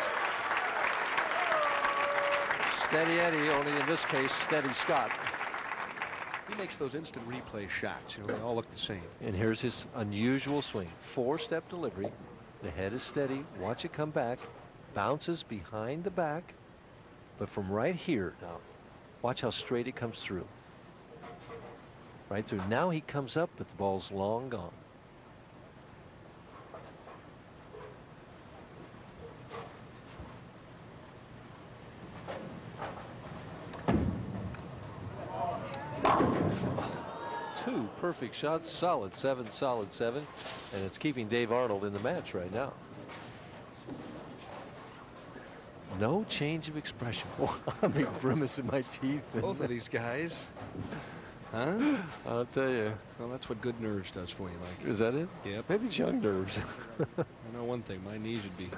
Speaker 2: Steady Eddie, only in this case, steady Scott.
Speaker 3: He makes those instant replay shots. You know, they all look the same.
Speaker 2: And here's his unusual swing. 4-step delivery. The head is steady. Watch it come back. Bounces behind the back. But from right here, now, watch how straight it comes through. Right through. Now he comes up, but the ball's long gone. Two perfect shots, solid 7, and it's keeping Dave Arnold in the match right now. No change of expression. I'm grimacing my teeth.
Speaker 3: Both of these guys. Huh?
Speaker 2: I'll tell you.
Speaker 3: Well, that's what good nerves does for you, Mike.
Speaker 2: Is that it?
Speaker 3: Yep.
Speaker 2: Maybe it's young nerves.
Speaker 3: I know one thing. My knees would be.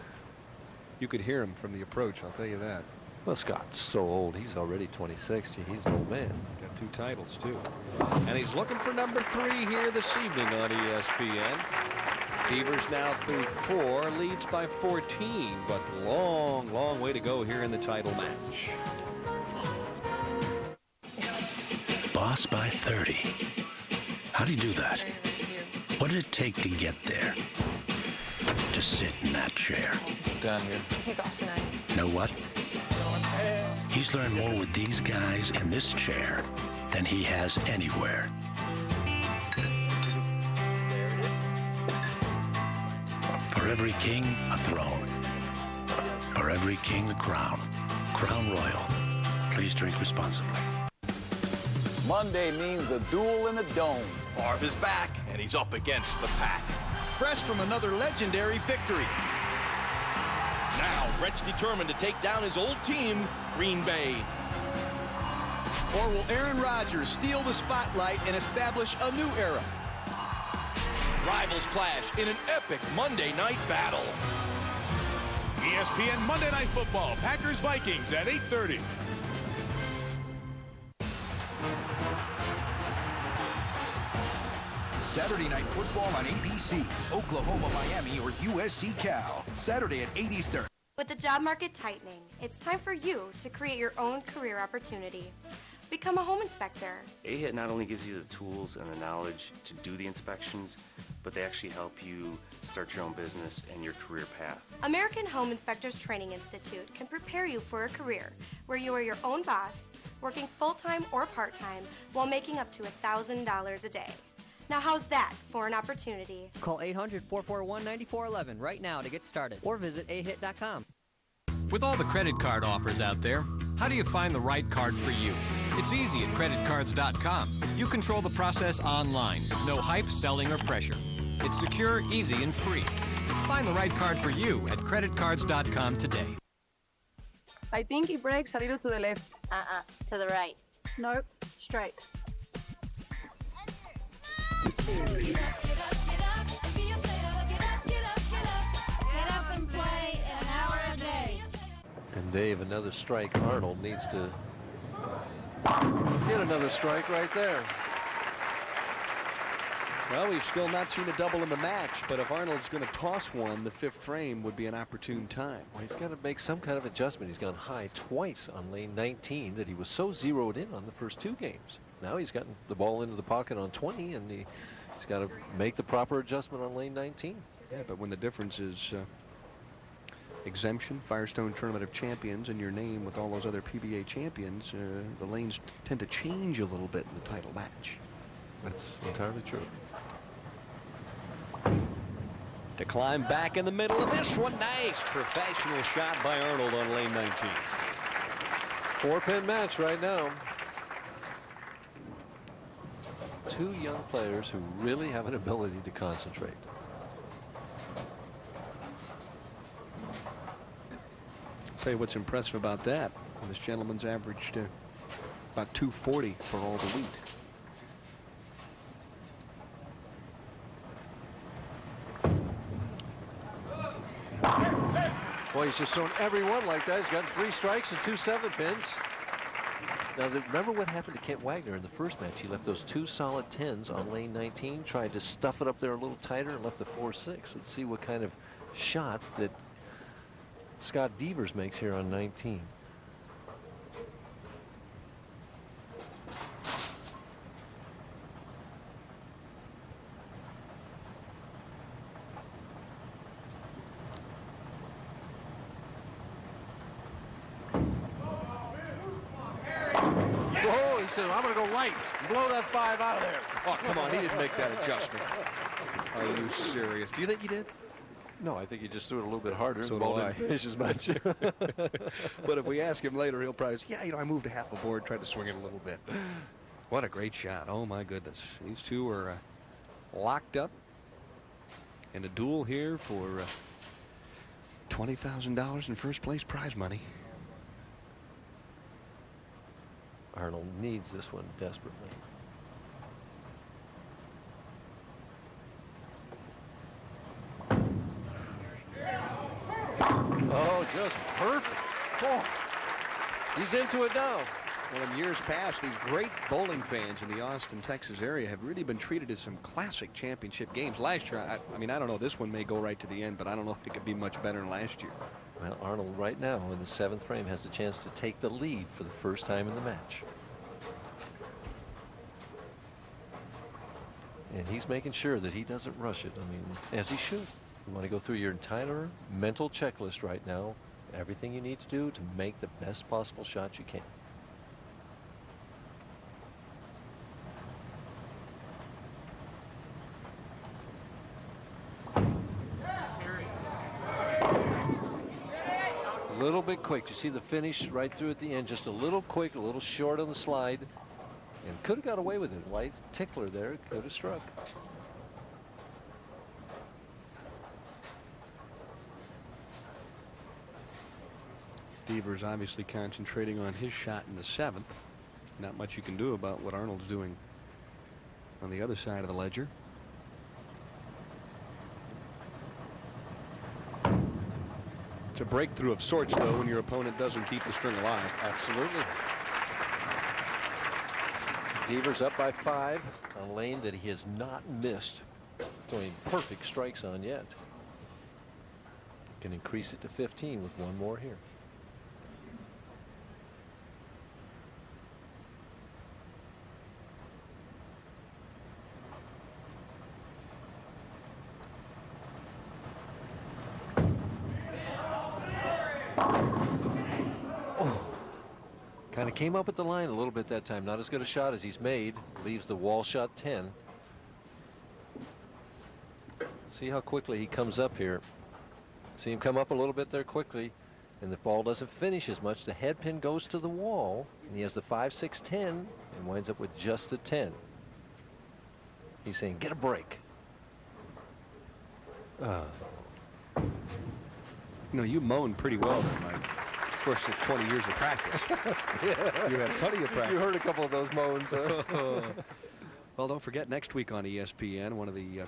Speaker 3: You could hear him from the approach, I'll tell you that.
Speaker 2: Well, Scott's so old. He's already 26. He's an old man.
Speaker 3: Got 2 titles, too. And he's looking for number 3 here this evening on ESPN. Beavers now through 4, leads by 14, but long, long way to go here in the title match.
Speaker 23: Boss by 30. How do you do that? What did it take to get there? To sit in that chair.
Speaker 10: He's done here.
Speaker 11: He's off tonight.
Speaker 23: Know what? He's learned more with these guys in this chair than he has anywhere. For every king, a throne. For every king, a crown. Crown Royal. Please drink responsibly.
Speaker 10: Monday means a duel in the dome.
Speaker 11: Favre is back, and he's up against the pack.
Speaker 14: Fresh from another legendary victory.
Speaker 11: Now, Brett's determined to take down his old team, Green Bay.
Speaker 14: Or will Aaron Rodgers steal the spotlight and establish a new era?
Speaker 11: Rivals clash in an epic Monday night battle.
Speaker 15: ESPN Monday Night Football, Packers-Vikings at 8:30.
Speaker 5: Saturday Night Football on ABC, Oklahoma, Miami, or USC Cal. Saturday at 8 Eastern.
Speaker 16: With the job market tightening, it's time for you to create your own career opportunity. Become a home inspector.
Speaker 18: AHIT not only gives you the tools and the knowledge to do the inspections, but they actually help you start your own business and your career path.
Speaker 16: American Home Inspectors Training Institute can prepare you for a career where you are your own boss, working full-time or part-time while making up to $1,000 a day. Now how's that for an opportunity?
Speaker 21: Call 800-441-9411 right now to get started or visit ahit.com.
Speaker 17: With all the credit card offers out there, how do you find the right card for you? It's easy at creditcards.com. You control the process online with no hype, selling, or pressure. It's secure, easy, and free. Find the right card for you at creditcards.com today.
Speaker 19: I think it breaks a little to the left.
Speaker 13: To the right.
Speaker 19: Nope, straight.
Speaker 13: Get up and play an hour a day.
Speaker 2: And Dave, another strike. Arnold needs to get another strike right there.
Speaker 3: Well, we've still not seen a double in the match, but if Arnold's going to toss one, the fifth frame would be an opportune time.
Speaker 2: Well, he's got to make some kind of adjustment. He's gone high twice on lane 19 that he was so zeroed in on the first two games. Now he's gotten the ball into the pocket on 20, and he's got to make the proper adjustment on lane 19.
Speaker 3: Yeah, but when the difference is exemption, Firestone Tournament of Champions, and your name with all those other PBA champions, the lanes tend to change a little bit in the title match.
Speaker 2: That's entirely true.
Speaker 3: To climb back in the middle of this one. Nice professional shot by Arnold on lane 19.
Speaker 2: 4-pin match right now. Two young players who really have an ability to concentrate.
Speaker 3: Tell you what's impressive about that. This gentleman's averaged about 240 for all the wheat.
Speaker 2: Boy, he's just thrown every one like that. He's gotten 3 strikes and 2 7-pins. Now, remember what happened to Kent Wagner in the first match? He left those 2 solid 10s on lane 19, tried to stuff it up there a little tighter, and left the 4-6. Let's see what kind of shot that Scott Devers makes here on 19. I'm going to go light. Blow that 5 out of there.
Speaker 3: Oh, come on. He didn't make that adjustment. Are you serious? Do you think he did?
Speaker 2: No, I think he just threw it a little bit harder.
Speaker 3: So
Speaker 2: and the ball
Speaker 3: do I.
Speaker 2: didn't finish as much.
Speaker 3: But if we ask him later, he'll probably say, yeah, I moved a half a board, tried to swing it a little bit. What a great shot. Oh, my goodness. These two are locked up in a duel here for $20,000 in first place prize money.
Speaker 2: Arnold needs this one desperately. Oh, just perfect. Oh, he's into it now.
Speaker 3: Well, in years past, these great bowling fans in the Austin, Texas area have really been treated as some classic championship games. Last year, I mean, I don't know, this one may go right to the end, but I don't know if it could be much better than last year.
Speaker 2: Well, Arnold right now in the 7th frame has the chance to take the lead for the first time in the match. And he's making sure that he doesn't rush it. I mean, as he should. You want to go through your entire mental checklist right now. Everything you need to do to make the best possible shot you can. A little bit quick. You see the finish right through at the end. Just a little quick, a little short on the slide. And could have got away with it. Light tickler there, could have struck.
Speaker 3: Devers obviously concentrating on his shot in the 7th. Not much you can do about what Arnold's doing on the other side of the ledger. It's a breakthrough of sorts, though, when your opponent doesn't keep the string alive.
Speaker 2: Absolutely. Devers up by 5 on a lane that he has not missed throwing perfect strikes on yet. Can increase it to 15 with one more here. Kind of came up at the line a little bit that time. Not as good a shot as he's made. Leaves the wall shot 10. See how quickly he comes up here. See him come up a little bit there quickly. And the ball doesn't finish as much. The head pin goes to the wall. And he has the 5, 6, 10. And winds up with just a 10. He's saying, get a break.
Speaker 3: You know, you moan pretty well there, Mike. Of course, the 20 years of practice.
Speaker 2: Yeah.
Speaker 3: You had plenty of practice.
Speaker 2: You heard a couple of those moans.
Speaker 3: Well, don't forget, next week on ESPN, one of the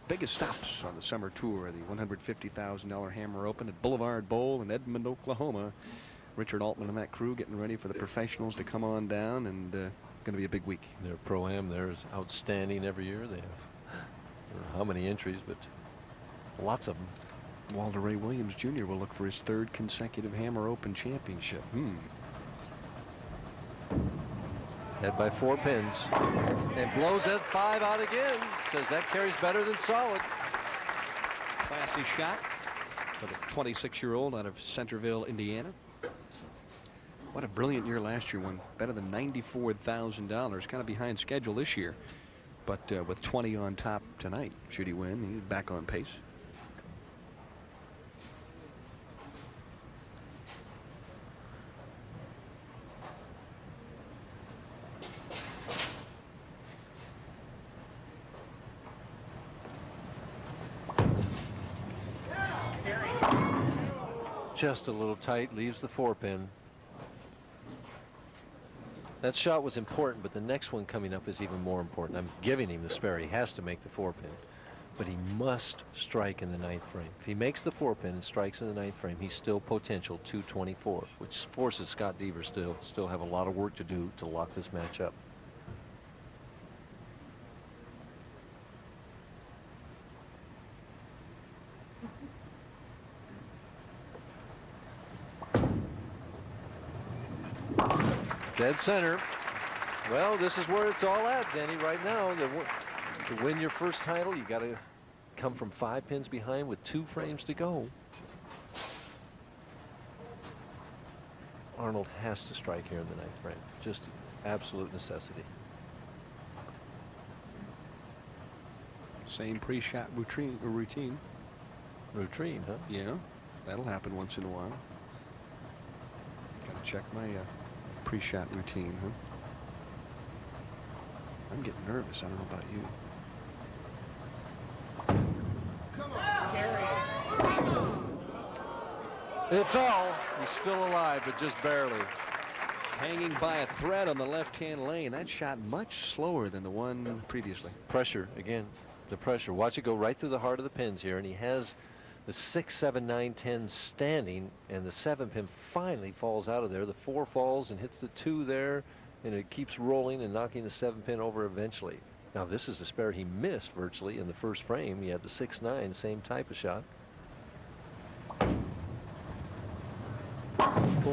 Speaker 3: biggest stops on the summer tour, the $150,000 Hammer Open at Boulevard Bowl in Edmond, Oklahoma. Richard Altman and that crew getting ready for the professionals to come on down, and going to be a big week.
Speaker 2: Their Pro-Am there is outstanding every year. They have I don't know how many entries, but lots of them.
Speaker 3: Walter Ray Williams Jr. will look for his 3rd consecutive Hammer Open championship.
Speaker 2: Head by 4 pins. And blows that 5 out again. Says that carries better than solid.
Speaker 3: Classy shot for the 26-year-old out of Centerville, Indiana. What a brilliant year last year. Won better than $94,000. Kind of behind schedule this year. But with 20 on top tonight, should he win, he's back on pace.
Speaker 2: Just a little tight, leaves the 4 pin. That shot was important, but the next one coming up is even more important. I'm giving him the spare. He has to make the 4 pin, but he must strike in the 9th frame. If he makes the 4 pin and strikes in the 9th frame, he's still potential 224, which forces Scott Devers still have a lot of work to do to lock this match up. Dead center. Well, this is where it's all at, Denny, right now. To win your first title, you got to come from 5 pins behind with 2 frames to go. Arnold has to strike here in the 9th frame. Just absolute necessity.
Speaker 3: Same pre-shot routine.
Speaker 2: Routine, huh?
Speaker 3: Yeah, that'll happen once in a while. Gotta check my pre-shot routine, huh? I'm getting nervous. I don't know about you.
Speaker 2: It fell. He's still alive, but just barely.
Speaker 3: Hanging by a thread on the left-hand lane. That shot much slower than the one previously.
Speaker 2: Pressure, again, the pressure. Watch it go right through the heart of the pins here, and he has the 6, 7, 9, 10 standing, and the 7 pin finally falls out of there. The 4 falls and hits the 2 there, and it keeps rolling and knocking the 7 pin over eventually. Now this is the spare he missed virtually in the first frame. He had the 6, 9, same type of shot.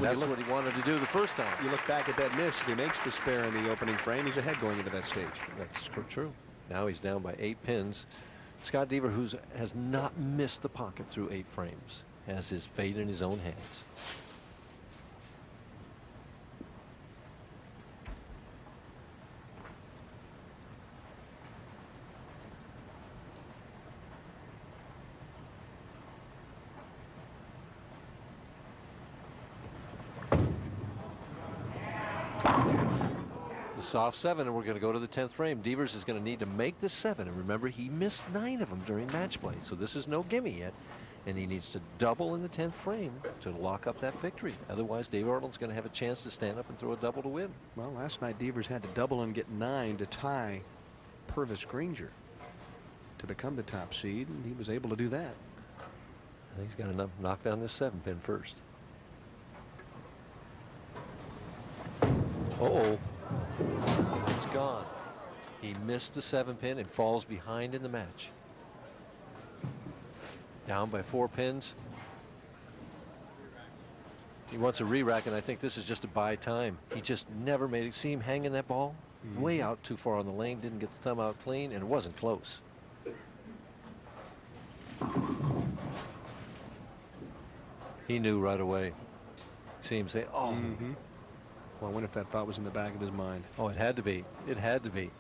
Speaker 2: That's what he wanted to do the first time.
Speaker 3: You look back at that miss. If he makes the spare in the opening frame, he's ahead going into that stage.
Speaker 2: That's true. Now he's down by 8 pins. Scott Devers, who has not missed the pocket through 8 frames, has his fate in his own hands. The Soft 7, and we're going to go to the 10th frame. Devers is going to need to make this 7, and remember, he missed 9 of them during match play, so this is no gimme yet, and he needs to double in the 10th frame to lock up that victory. Otherwise, Dave Arnold's going to have a chance to stand up and throw a double to win.
Speaker 3: Well, last night Devers had to double and get 9 to tie Purvis Granger to become the top seed, and he was able to do that.
Speaker 2: He's got to knock down this 7-pin first. Uh-oh. It's gone. He missed the 7-pin and falls behind in the match. Down by 4 pins. He wants a re-rack, and I think this is just to buy time. He just never made it. See him hanging that ball? Way out too far on the lane. Didn't get the thumb out clean, and it wasn't close. He knew right away. See him say, oh.
Speaker 3: Well, I wonder if that thought was in the back of his mind.
Speaker 2: Oh, it had to be. It had to be.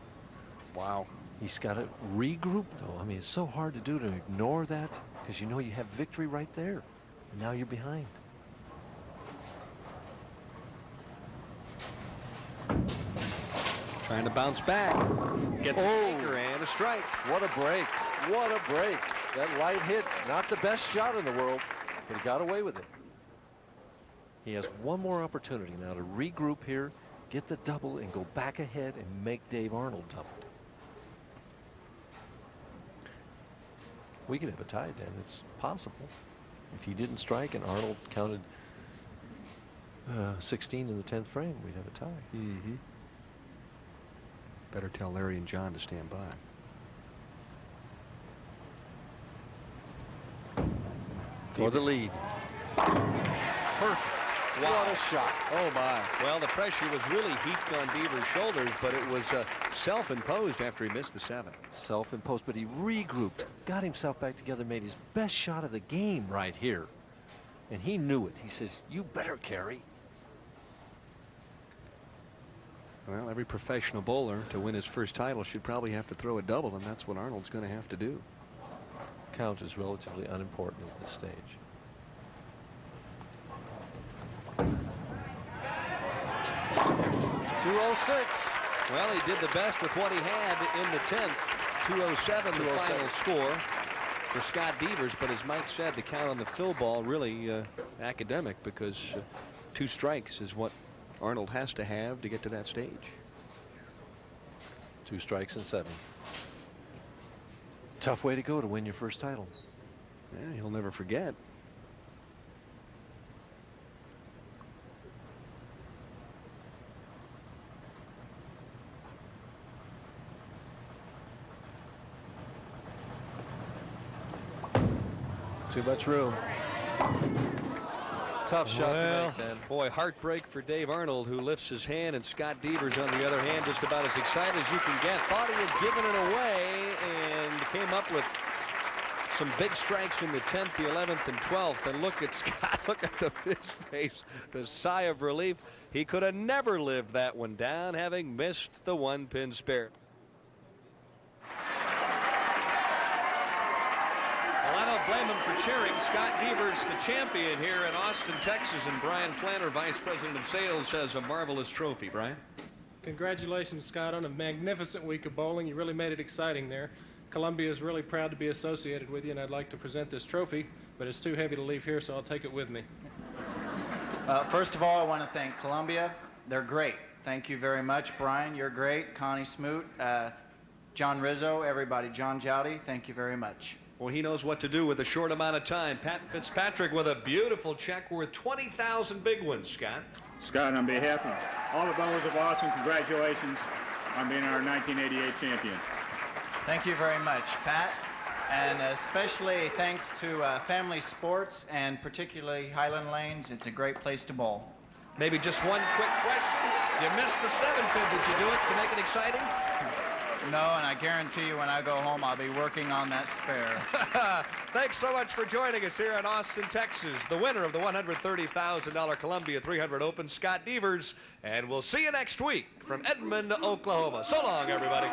Speaker 3: Wow.
Speaker 2: He's got to regroup, though. I mean, it's so hard to do, to ignore that, because you know you have victory right there. And now you're behind.
Speaker 3: Trying to bounce back. Gets a anchor and a strike.
Speaker 2: What a break. What a break. That light hit, not the best shot in the world, but he got away with it. He has one more opportunity now to regroup here, get the double, and go back ahead and make Dave Arnold double. We could have a tie then. It's possible. If he didn't strike and Arnold counted 16 in the 10th frame, we'd have a tie.
Speaker 3: Better tell Larry and John to stand by.
Speaker 2: For the lead. Perfect.
Speaker 3: Wow. What a shot. Oh, my. Well, the pressure was really heaped on Devers' shoulders, but it was self-imposed after he missed the 7.
Speaker 2: Self-imposed, but he regrouped, got himself back together, made his best shot of the game right here. And he knew it. He says, you better carry.
Speaker 3: Well, every professional bowler to win his first title should probably have to throw a double, and that's what Arnold's going to have to do.
Speaker 2: Count is relatively unimportant at this stage. .206.
Speaker 3: Well, he did the best with what he had in the 10th. 207, the final score for Scott Devers. But as Mike said, the count on the fill ball really academic, because 2 strikes is what Arnold has to have to get to that stage.
Speaker 2: 2 strikes and 7. Tough way to go to win your first title.
Speaker 3: Yeah, he'll never forget.
Speaker 2: Too much room. Tough shot to make, then.
Speaker 3: Boy, heartbreak for Dave Arnold, who lifts his hand, and Scott Devers, on the other hand, just about as excited as you can get. Thought he had given it away and came up with some big strikes in the 10th, the 11th, and 12th. And look at Scott. Look at his face. The sigh of relief. He could have never lived that one down, having missed the 1-pin spare. Blame him for cheering. Scott Devers, the champion here in Austin, Texas, and Brian Flanner, Vice President of Sales, has a marvelous trophy. Brian?
Speaker 1: Congratulations, Scott, on a magnificent week of bowling. You really made it exciting there. Columbia is really proud to be associated with you, and I'd like to present this trophy, but it's too heavy to leave here, so I'll take it with me.
Speaker 4: First of all, I want to thank Columbia. They're great. Thank you very much. Brian, you're great. Connie Smoot, John Rizzo, everybody. John Jowdy, thank you very much.
Speaker 3: Well, he knows what to do with a short amount of time. Pat Fitzpatrick with a beautiful check worth 20,000 big ones, Scott.
Speaker 6: Scott, on behalf of all the bowlers of Austin, congratulations on being our 1988 champion.
Speaker 4: Thank you very much, Pat. And especially thanks to Family Sports and particularly Highland Lanes. It's a great place to bowl.
Speaker 3: Maybe just one quick question. You missed the 7-pin. Did you do it to make it exciting?
Speaker 4: No, and I guarantee you when I go home, I'll be working on that spare.
Speaker 3: Thanks so much for joining us here in Austin, Texas. The winner of the $130,000 Columbia 300 Open, Scott Devers. And we'll see you next week from Edmond, Oklahoma. So long, everybody.